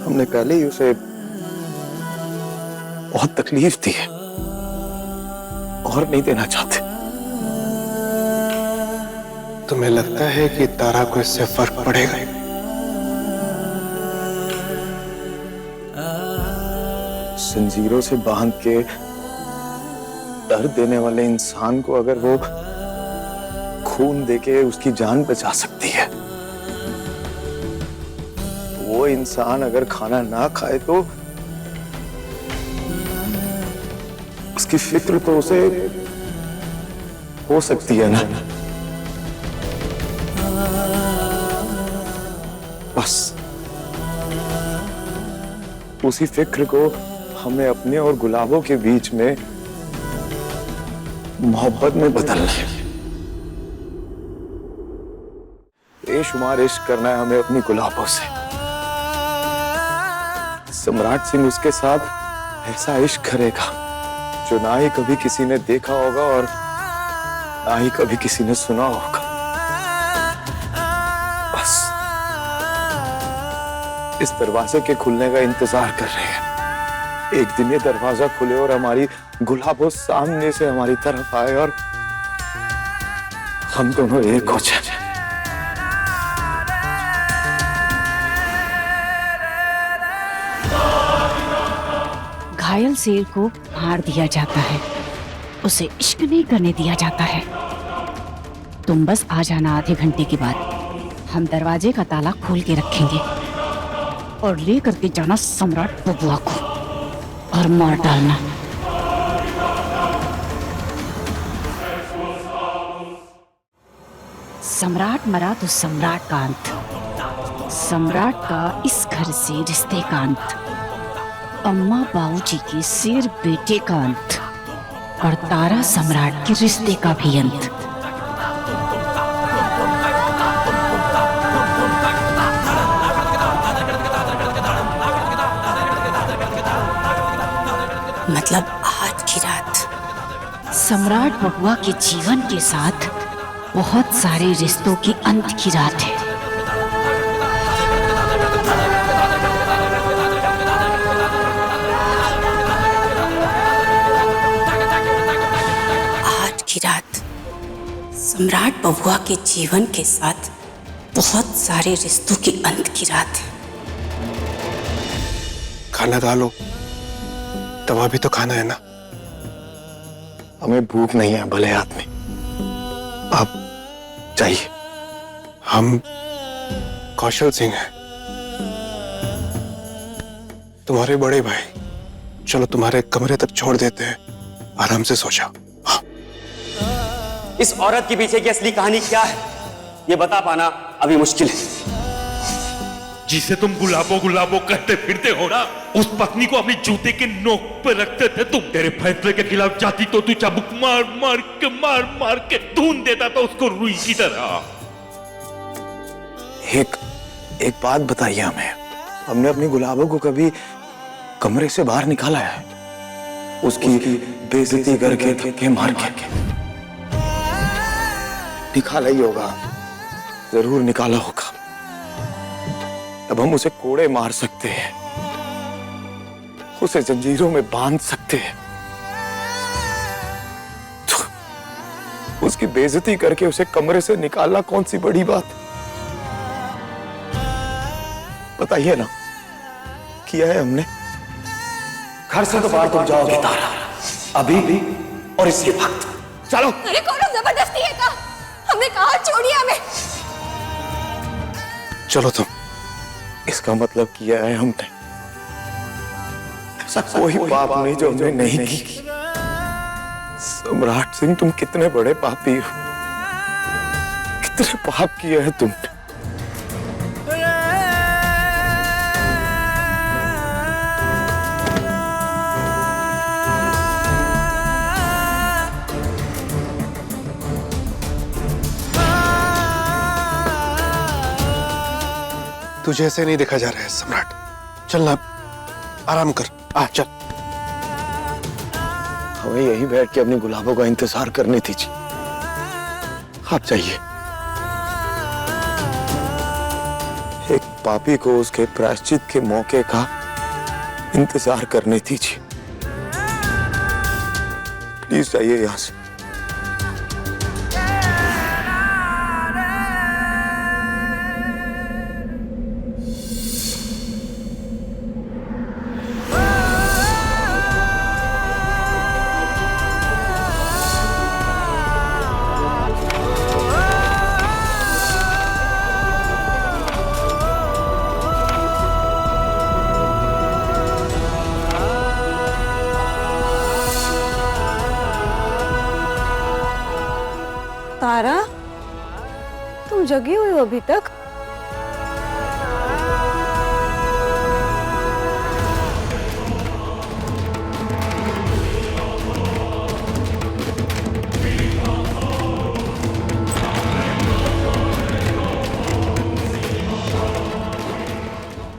हमने पहले ही उसे बहुत तकलीफ दी है और नहीं देना चाहते।
तुम्हें लगता है कि तारा को इससे फर्क पड़ेगा?
जंजीरों से बांध के दर्द देने वाले इंसान को अगर वो खून देके उसकी जान बचा सकती है, वो इंसान अगर खाना ना खाए तो उसकी फिक्र तो उसे हो सकती है ना। बस उसी फिक्र को हमें अपने और गुलाबों के बीच में मोहब्बत में बदलना है। बेशुमार इश्क करना है हमें अपनी गुलाबों से। सम्राट सिंह उसके साथ ऐसा इश्क करेगा जो ना ही कभी किसी ने देखा होगा और ना ही कभी किसी ने सुना होगा। बस इस दरवाजे के खुलने का इंतजार कर रहे हैं। एक दिन ये दरवाजा खुले और हमारी गुलाबों सामने से हमारी तरफ आए और हम दोनों एक हो जाए।
घायल शेर को मार दिया जाता है, उसे इश्क नहीं करने दिया जाता है। तुम बस आ जाना आधे घंटे के बाद, हम दरवाजे का ताला खोल के रखेंगे और ले करके जाना सम्राट बबुआ को और मार डालना। सम्राट मरा तो सम्राट का अंत, सम्राट का इस घर से रिश्ते का अंत, अम्मा बाबूजी के शेर बेटे का अंत और तारा सम्राट के रिश्ते का भी अंत। मतलब आज की रात सम्राट बबुआ के जीवन के साथ बहुत सारे रिश्तों के अंत की रात है। आज की रात सम्राट बबुआ के जीवन के साथ बहुत सारे रिश्तों के अंत की रात है।
खाना खा लो, दवा भी तो खाना है ना।
हमें भूख नहीं है भले आदमी, आप चाहिए।
हम कौशल सिंह हैं, तुम्हारे बड़े भाई। चलो तुम्हारे कमरे तक छोड़ देते हैं, आराम से सो जाओ। हाँ।
इस औरत के पीछे की असली कहानी क्या है, ये बता पाना अभी मुश्किल है।
जिसे तुम गुलाबो गुलाबो कहते फिरते हो ना, उस पत्नी को अपनी जूते के नोक पर रखते थे तुम। तेरे फैसले के खिलाफ जाती तो तू चाबुक मार मार के ढूंढ देता था उसको रुई की तरह।
एक बात बताइए हमें, हमने अपनी गुलाबों को कभी कमरे से बाहर निकाला है, उसकी बेइज्जती करके धक्के मार के निकाला ही होगा, जरूर निकाला होगा। अब हम उसे कोड़े मार सकते हैं, उसे जंजीरों में बांध सकते हैं, तो उसकी बेइज्जती करके उसे कमरे से निकालना कौन सी बड़ी बात। बताइए ना, किया है हमने। घर से तो बाहर तुम जाओगे तारा, अभी भी और इसी वक्त। चलो।
अरे कौन जबरदस्ती है का? हमने कहा छोड़िए हमें।
चलो तुम। इसका मतलब किया है हमने। ऐसा कोई पाप नहीं जो हमने नहीं की। सम्राट सिंह, तुम कितने बड़े पापी हो, कितने पाप किए हैं तुमने।
तुझे ऐसे नहीं देखा जा रहा है सम्राट। चलना, आराम कर। आ चल।
हमें यही बैठ के अपनी गुलाबों का इंतजार करने दीजिए। आप जाइए। एक पापी को उसके प्रायश्चित के मौके का इंतजार करने दीजिए। प्लीज जाइए यहां से।
तारा, तुम जगी हुई हो अभी तक?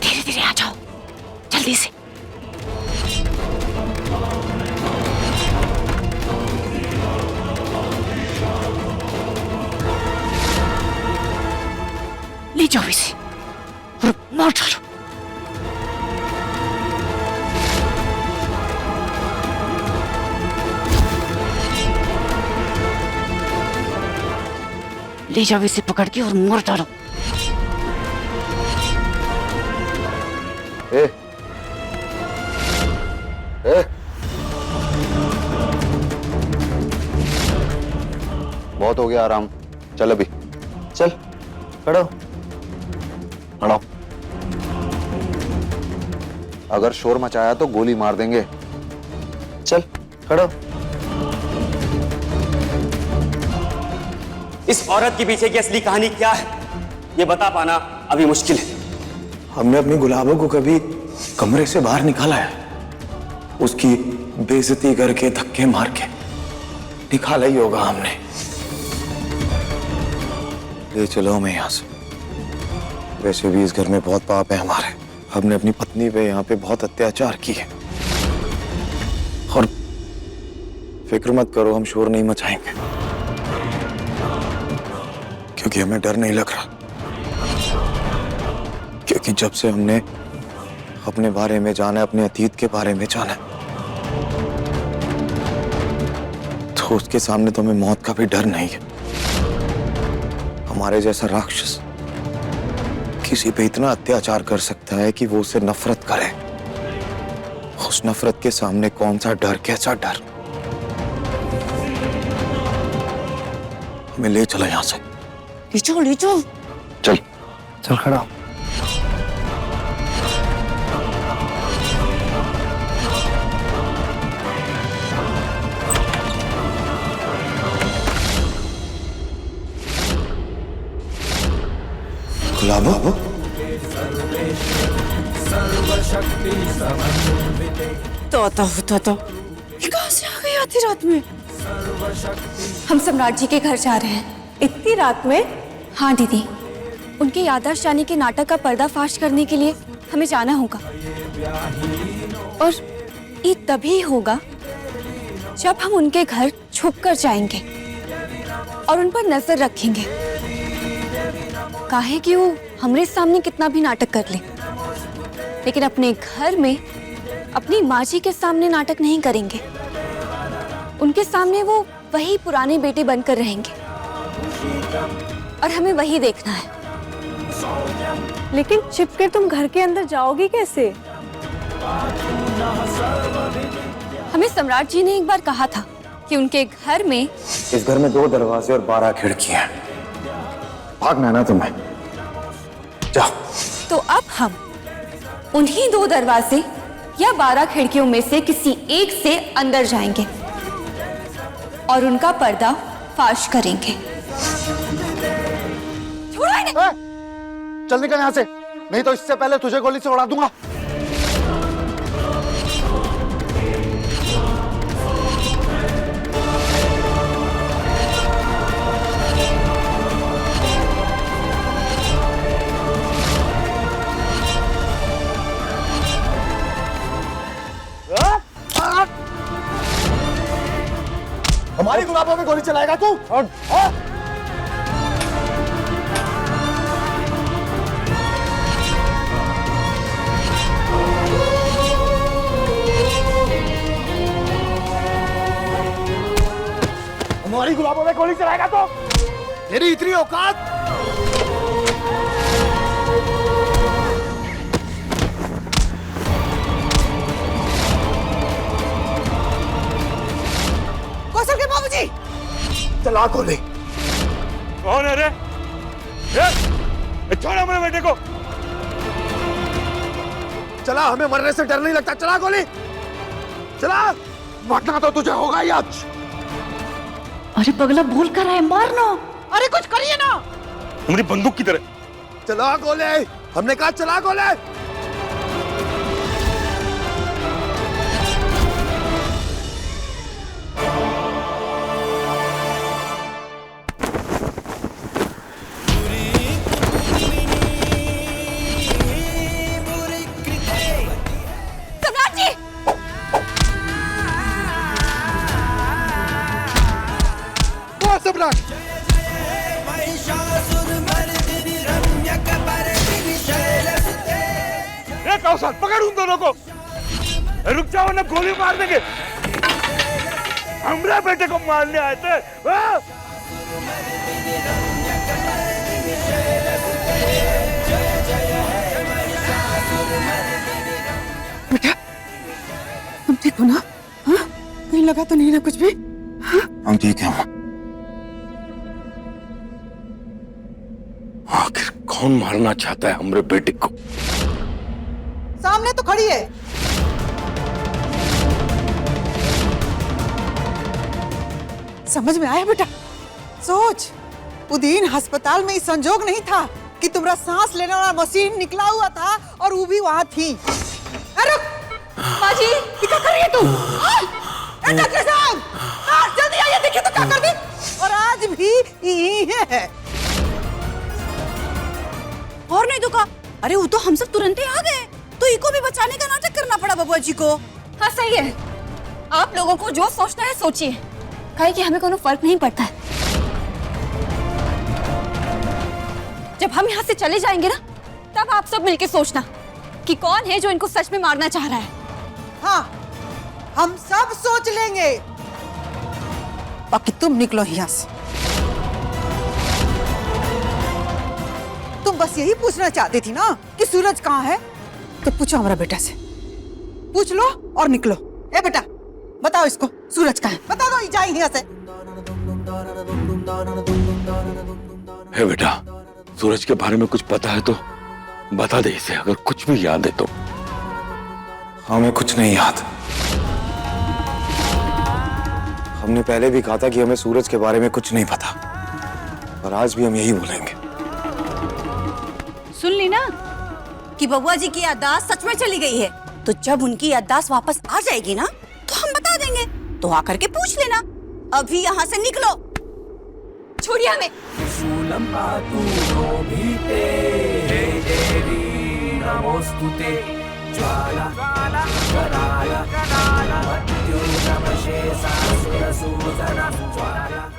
धीरे धीरे आ जाओ, जल्दी से। ले जाओ इसे और मार डालो। ले जाओ इसे पकड़ के और मार डालो।
ए, ए,
बहुत हो गया आराम, चल अभी चल। खड़ो खड़ो। अगर शोर मचाया तो गोली मार देंगे। चल खड़ो।
इस औरत के पीछे की असली कहानी क्या है, ये बता पाना अभी मुश्किल है।
हमने अपनी गुलाबों को कभी कमरे से बाहर निकाला है, उसकी बेइज्जती करके धक्के मार के निकाला ही होगा हमने। ले चलो हमें यहाँ से। वैसे भी इस घर में बहुत पाप है हमारे। हमने अपनी पत्नी पे यहाँ पे बहुत अत्याचार किए। और फिक्र मत करो, हम शोर नहीं मचाएंगे, क्योंकि हमें डर नहीं लग रहा। क्योंकि जब से हमने अपने बारे में जाना, अपने अतीत के बारे में जाना, तो उसके सामने तो हमें मौत का भी डर नहीं है। हमारे जैसा राक्षस किसी पे इतना अत्याचार कर सकता है कि वो उसे नफरत करे। उस नफरत के सामने कौन सा डर, कैसा डर। हमें ले चलो यहां से।
ले जाओ, ले जाओ।
चल
चल खड़ा।
गुलाबो,
तो ये कहाँ से आ गई आधी रात में?
हम सम्राट जी के घर जा रहे हैं।
इतनी रात में?
हाँ दीदी, उनके याददाश्त जाने के नाटक का पर्दाफाश करने के लिए हमें जाना होगा। और ये तभी होगा जब हम उनके घर छुप कर जाएंगे और उन पर नजर रखेंगे। काहे कि वो हमारे सामने कितना भी नाटक कर ले, लेकिन अपने घर में अपनी माँ जी के सामने नाटक नहीं करेंगे। उनके सामने वो वही पुराने बेटे बनकर रहेंगे और हमें वही देखना है।
लेकिन छिपकर तुम घर के अंदर जाओगी कैसे?
हमें सम्राट जी ने एक बार कहा था कि उनके घर में,
इस घर में 2 दरवाजे और 12 खिड़कियां हैं। भागना है ना तुम्हें, जाओ।
तो अब हम उन्हीं 2 दरवाजे या 12 खिड़कियों में से किसी एक से अंदर जाएंगे और उनका पर्दा फाश करेंगे। छोड़ो इन्हें।
चल निकल यहाँ से, नहीं तो इससे पहले तुझे गोली से उड़ा दूंगा। हमारी गुलाबों में गोली चलाएगा तू? हमारी गुलाबों में गोली चलाएगा तो? तेरी इतनी औकात?
कौशल के बाबूजी,
चला गोली।
कौन है रे? छोड़ अपने बेटे को।
चला, हमें मरने से डर नहीं लगता। चला गोली, चला। मरना तो तुझे होगा ही आज।
अरे पगला भूल कर आए, मारना।
अरे कुछ करिए ना।
हमारी बंदूक की तरह।
चला गोले, हमने कहा चला गोले। सम्राट,
कौशल पकड़ उन दोनों को। रुक जाओ ना, गोली मार देंगे। हमारे बेटे को मारने आए थे।
बेटा, तुम ठीक हो ना? हाँ? कहीं लगा तो नहीं ना कुछ भी? हाँ?
हम ठीक हैं।
आखिर कौन मारना चाहता है हमारे बेटे को?
सामने तो खड़ी है। समझ में आया बेटा? सोच, उदीन अस्पताल में इस संजोग नहीं था कि तुम्हारा सांस लेने वाला मशीन निकला हुआ था और वो भी वहां थी। अरे माँ जी, क्या कर रही है तू? डॉक्टर साहब, जल्दी आइए, देखिए तो क्या कर दी। और आज भी यही है।
और नहीं तो का? अरे वो तो हम सब तुरंत ही आ गए, तो इको भी बचाने का नाटक करना पड़ा बबुआ जी को।
हाँ सही है, आप लोगों को जो सोचना है सोचिए, काहे कि हमें कोनो फर्क नहीं पड़ता है। जब हम यहाँ से चले जाएंगे ना, तब आप सब मिलके सोचना कि कौन है जो इनको सच में मारना चाह रहा है।
हाँ, हम सब सोच लेंगे। बाकी तुम निकलो यहाँ से। तुम बस यही पूछना चाहती थी ना कि सूरज कहाँ है? तो पूछो हमारा बेटा से, पूछ लो और निकलो। ए बेटा, बताओ इसको सूरज कहाँ है? बता दो, जाए यहाँ से।
हे बेटा, सूरज के बारे में कुछ पता है तो बता दे इसे, अगर कुछ भी याद है तो।
हमें कुछ नहीं याद। हमने पहले भी कहा था कि हमें सूरज के बारे में कुछ नहीं पता, और आज भी हम यही बोलेंगे।
सुन ली ना कि बबुआ जी की याददाश्त सच में चली गई है, तो जब उनकी याददाश्त वापस आ जाएगी ना, तो हम बता देंगे, तो आकर के पूछ लेना। अभी यहाँ से निकलो,
छोड़िए हमें।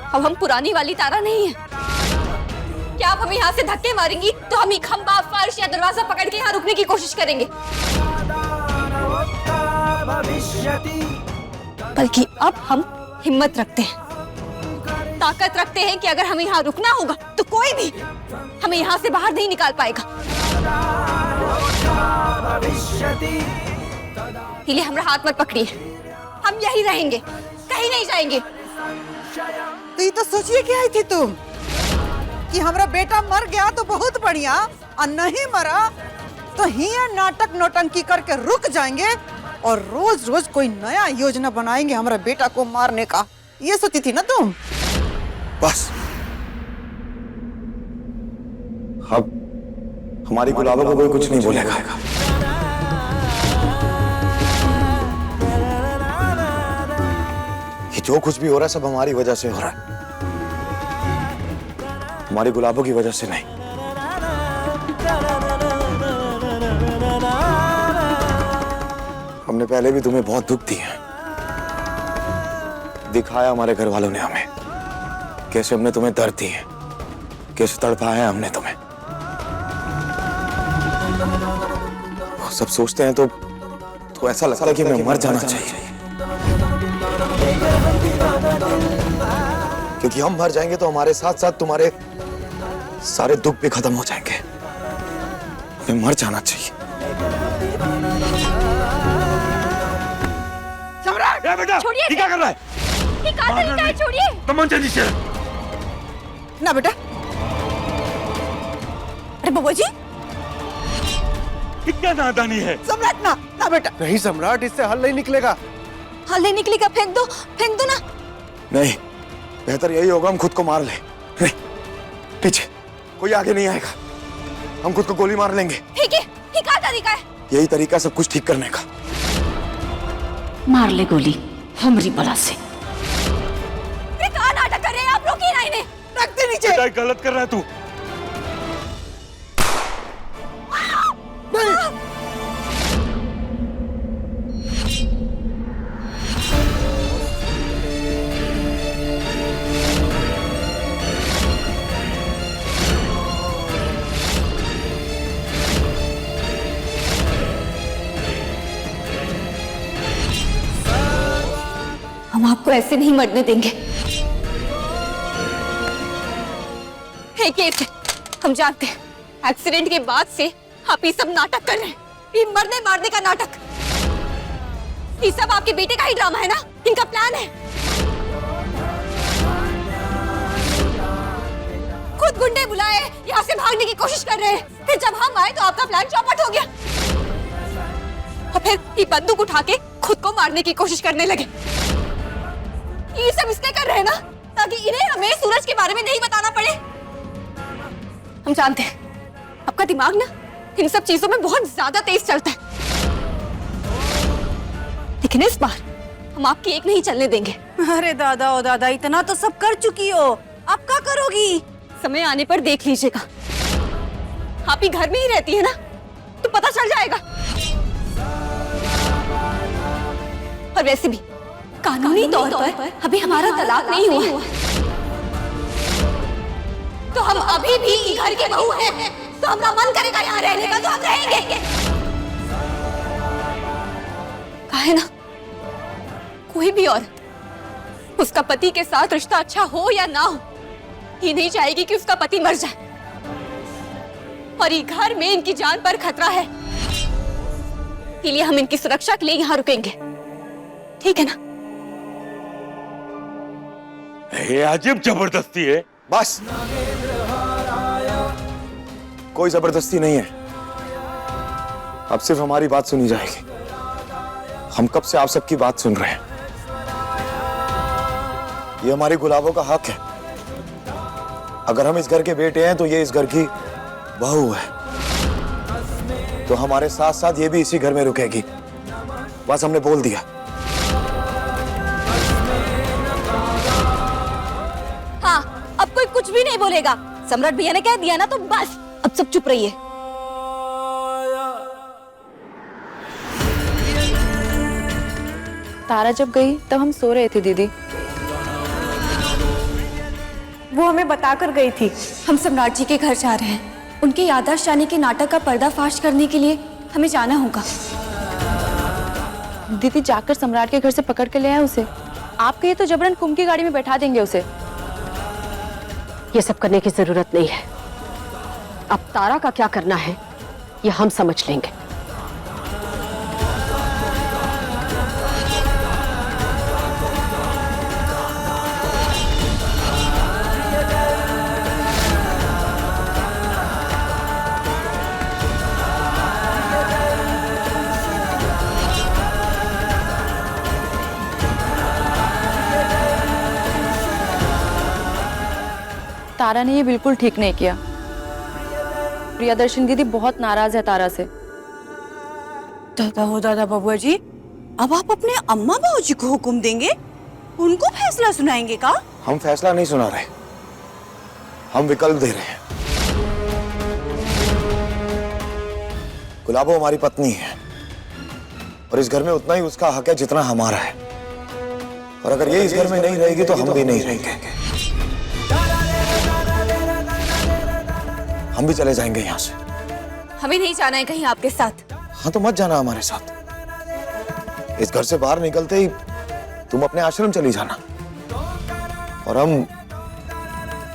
अब हम पुरानी वाली तारा नहीं है। क्या आप हमें यहाँ से धक्के मारेंगी तो हम ही खंबा, फर्श या दरवाजा पकड़ के यहाँ रुकने की कोशिश करेंगे, बल्कि अब हम हिम्मत रखते हैं, ताकत रखते हैं कि अगर हमें यहाँ रुकना होगा तो कोई भी हमें यहाँ से बाहर नहीं निकाल पाएगा। इसलिए हमारा हाथ मत पकड़िए, हम यही रहेंगे, कहीं नहीं जाएंगे।
तो ये तो सोचिए क्या आई थी तुम कि हमारा बेटा मर गया तो बहुत बढ़िया, और नहीं मरा तो ही नाटक नौटंकी करके रुक जाएंगे और रोज रोज कोई नया योजना बनाएंगे हमारा बेटा को मारने का। ये सोची थी ना तुम?
बस अब हमारी गुलाबों को कोई कुछ नहीं बोलेगा। ये जो कुछ भी हो रहा है सब हमारी वजह से हो रहा है, हमारी गुलाबों की वजह से नहीं। हमने पहले भी तुम्हें बहुत दुख दिया, दिखाया हमारे घर वालों ने हमें, कैसे हमने तुम्हें दर्द दिए, कैसे तड़पाया हमने तुम्हें। वो सब सोचते हैं तो ऐसा लगता है कि मैं मर जाना चाहिए, क्योंकि हम मर जाएंगे तो हमारे साथ साथ तुम्हारे सारे दुख भी खत्म हो जाएंगे। हमें मर जाना चाहिए।
सम्राट!
बेटा,
छोड़िए,
ये क्या कर रहा है?
ये क्या तरीका है? छोड़िए।
तमंचा नीचे।
ना बेटा।
अरे बबुआ जी,
कितना नादानी है।
सम्राट ना, ना बेटा।
नहीं सम्राट, इससे हल नहीं निकलेगा।
हल नहीं निकलेगा, फेंक दो ना।
नहीं, बेहतर यही होगा हम खुद को मार लें। नहीं, पीछे कोई आगे नहीं आएगा, हम खुद को गोली मार लेंगे।
ठीक है, ये क्या तरीका है?
यही तरीका सब कुछ ठीक करने का।
मार ले गोली हमरी बला से।
अरे कहाँ नाटक कर रहे हैं आप? रोकिए ना इन्हें।
रखते नीचे।
बेटा गलत कर रहा है तू।
हम आपको ऐसे नहीं मरने देंगे। है केस है, हम जानते हैं एक्सीडेंट के बाद से आप ये सब नाटक कर रहे हैं, ये मरने मारने का नाटक। ये सब आपके बेटे का ही ड्रामा है ना, इनका प्लान है। खुद गुंडे बुलाए, यहाँ से भागने की कोशिश कर रहे हैं, फिर जब हम आए तो आपका प्लान चौपट हो गया और फिर ये बंदूक उठा के खुद को मारने की कोशिश करने लगे। ये सब इसलिए कर रहे हैं ना ताकि इन्हें हमें सूरज के बारे में नहीं बताना पड़े। हम जानते हैं आपका दिमाग ना इन सब चीजों में बहुत ज्यादा तेज चलता है, लेकिन इस बार हम आपकी एक नहीं चलने देंगे।
अरे दादा ओ दादा, इतना तो सब कर चुकी हो, अब क्या करोगी?
समय आने पर देख लीजिएगा। आप ही घर में ही रहती है ना, तो पता चल जाएगा। और वैसे भी कानूनी तौर पर अभी हमारा तलाक नहीं हुआ, तो हम अभी भी घर के बहू हैं, तो हमारा मन करेगा यहाँ रहने का तो हम रहेंगे। कहा है ना, कोई भी औरत उसका पति के साथ रिश्ता अच्छा हो या ना हो, ये नहीं चाहेगी कि उसका पति मर जाए। और ये घर में इनकी जान पर खतरा है, इसलिए हम इनकी सुरक्षा के लिए यहाँ रुकेंगे, ठीक है ना?
ये अजीब जबरदस्ती है।
बस, कोई जबरदस्ती नहीं है, अब सिर्फ हमारी बात सुनी जाएगी। हम कब से आप सबकी बात सुन रहे हैं। ये हमारी गुलाबों का हक है। अगर हम इस घर के बेटे हैं तो ये इस घर की बहू है, तो हमारे साथ साथ ये भी इसी घर में रुकेगी। बस हमने बोल दिया।
हाँ, अब कोई कुछ भी नहीं बोलेगा। सम्राट भैया ने कह दिया ना, तो बस अब सब चुप रहिए।
तारा जब गई तब हम सो रहे थे दीदी। वो हमें बताकर गई थी।
हम सम्राट जी के घर जा रहे हैं। उनके याददाश्त यानी के नाटक का पर्दाफाश करने के लिए हमें जाना होगा।
दीदी जाकर सम्राट के घर से पकड़ के ले आए उसे। आप कहिए तो जबरन कुंभ की गाड़ी में बैठा देंगे उसे।
ये सब करने की जरूरत नहीं है। अब तारा का क्या करना है ये हम समझ लेंगे।
तारा ने ये बिल्कुल ठीक नहीं किया। प्रियदर्शन दीदी बहुत नाराज है तारा से।
दादा हो दादा बबुआ जी, अब आप अपने अम्मा बाबूजी को हुक्म देंगे, उनको फैसला सुनाएंगे का?
हम फैसला नहीं सुना रहे, हम विकल्प दे रहे हैं। गुलाबो हमारी पत्नी है और इस घर में उतना ही उसका हक है जितना हमारा है। और अगर ये इस घर में नहीं रहेगी तो हम भी नहीं रहेंगे। हम भी चले जाएंगे यहाँ से।
हमें नहीं जाना है कहीं आपके साथ।
हाँ तो मत जाना हमारे साथ। इस घर से बाहर निकलते ही तुम अपने आश्रम चली जाना और हम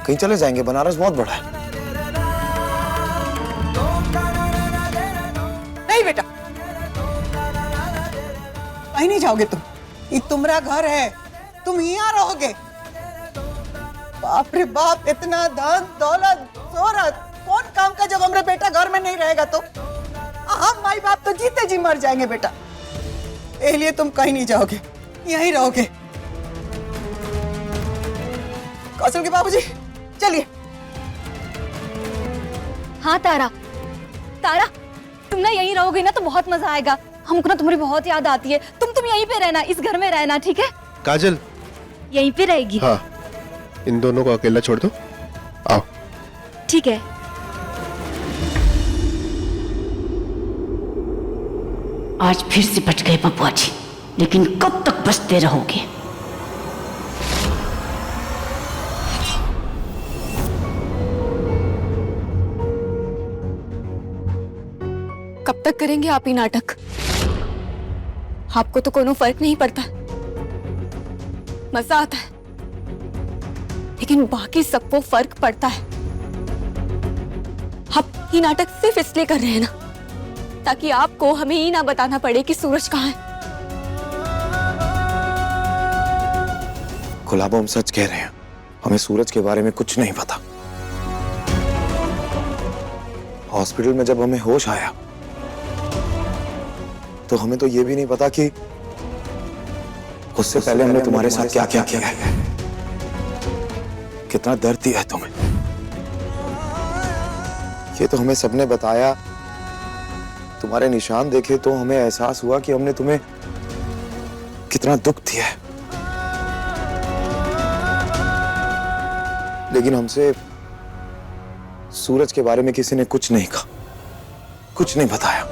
कहीं चले जाएंगे। बनारस बहुत बड़ा है।
नहीं बेटा, कहीं नहीं जाओगे तुम। ये तुम्हारा घर है, तुम यहाँ रहोगे। बाप रे बाप, इतना धन दौलत शोहरत कौन काम का जब हमारे बेटा घर में नहीं रहेगा तो हम माई बाप तो जीते जी मर जाएंगे बेटा। इसलिए तुम कहीं नहीं जाओगे, यहीं रहोगे। कौशल के बाबूजी चलिए।
हाँ तारा, तारा तुम ना यहीं रहोगे ना तो बहुत मजा आएगा। हमको ना तुम्हारी बहुत याद आती है। तुम यहीं पे रहना, इस घर में रहना, ठीक है?
काजल
यहीं पे रहेगी।
हाँ, इन दोनों को अकेला छोड़ दो। आओ।
ठीक है।
आज फिर से बच गए बबुआ जी, लेकिन कब तक बचते रहोगे?
कब तक करेंगे आप ही नाटक? आपको तो कोनो फर्क नहीं पड़ता, मजा आता है, लेकिन बाकी सबको फर्क पड़ता है। आप ही नाटक सिर्फ इसलिए कर रहे हैं ना ताकि आपको हमें ही ना बताना पड़े कि सूरज कहाँ है।
गुलाबो हम सच कह रहे हैं, हमें सूरज के बारे में कुछ नहीं पता। हॉस्पिटल में जब हमें होश आया तो हमें तो ये भी नहीं पता कि उससे पहले हमने तुम्हारे साथ क्या क्या किया है। कितना दर्द दिया है तुम्हें, ये तो हमें सबने बताया। तुम्हारे निशान देखे तो हमें एहसास हुआ कि हमने तुम्हें कितना दुख दिया है। लेकिन हमसे सूरज के बारे में किसी ने कुछ नहीं कहा, कुछ नहीं बताया।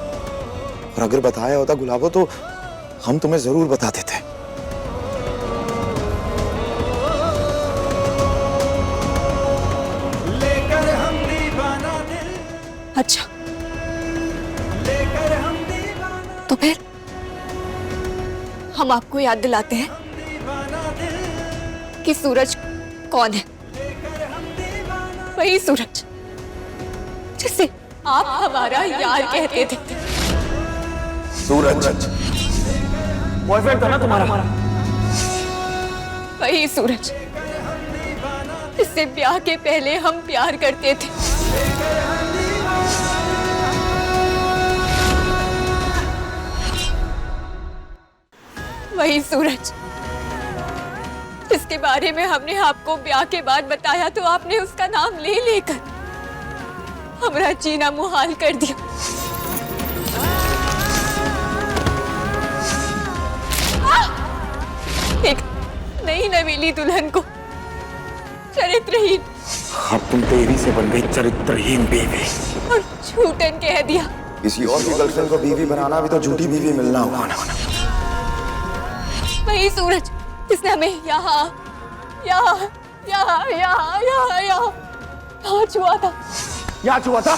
और अगर बताया होता गुलाबो तो हम तुम्हें जरूर बता देते।
अच्छा, तो फिर हम आपको याद दिलाते हैं कि सूरज कौन है। वही सूरज जिसे आप हमारा यार कहते थे।
सूरज बॉयफ्रेंड था ना तुम्हारा?
वही सूरज जिससे ब्याह के पहले हम प्यार करते थे। वही सूरज जिसके बारे में हमने आपको ब्याह के बाद बताया तो आपने उसका नाम ले लेकर हमारा जीना मुहाल कर दिया। एक नई नवीली दुल्हन को चरित्रहीन,
अब तुम तेरी से बन गई चरित्रहीन बीवी
और झूठन कह दिया।
किसी और की गर्लफ्रेंड को बीवी बनाना भी तो झूठी बीवी मिलना हुआ ना।
वही सूरज जिसने हमें यहाँ यहाँ यहाँ यहाँ यहाँ यहाँ छुआ था।
यहाँ छुआ था?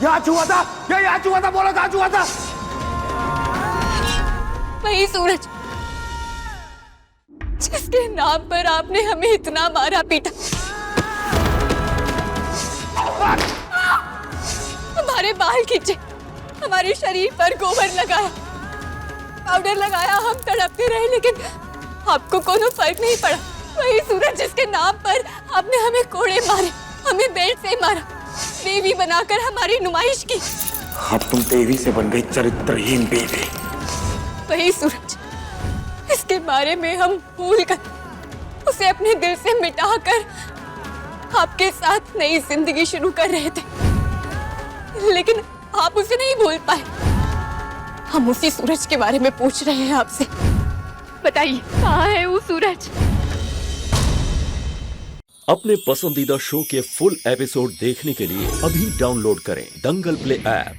यहाँ छुआ था? यहाँ छुआ था? बोलो कहाँ छुआ था?
वही सूरज जिसके नाम पर आपने हमें इतना मारा पीटा। हमारे बाल खींचे, हमारे शरीर पर गोबर लगाया, पाउडर लगाया, हम तड़पते रहे लेकिन आपको कोनो फर्क नहीं पड़ा। वही सूरज जिसके नाम पर आपने हमें कोड़े मारे, हमें बेल्ट से मारा, देवी बनाकर हमारी नुमाइश की।
अब तुम देवी से बन गई चरित्रहीन बेवी।
वही सूरज इसके बारे में हम भूल कर उसे अपने दिल से मिटाकर आपके साथ नई जिंदगी शुरू कर रहे थे, लेकिन आप उसे नहीं भूल पाए। हम उसी सूरज के बारे में पूछ रहे हैं आपसे। बताइए कहाँ है वो सूरज?
अपने पसंदीदा शो के फुल एपिसोड देखने के लिए अभी डाउनलोड करें दंगल प्ले ऐप।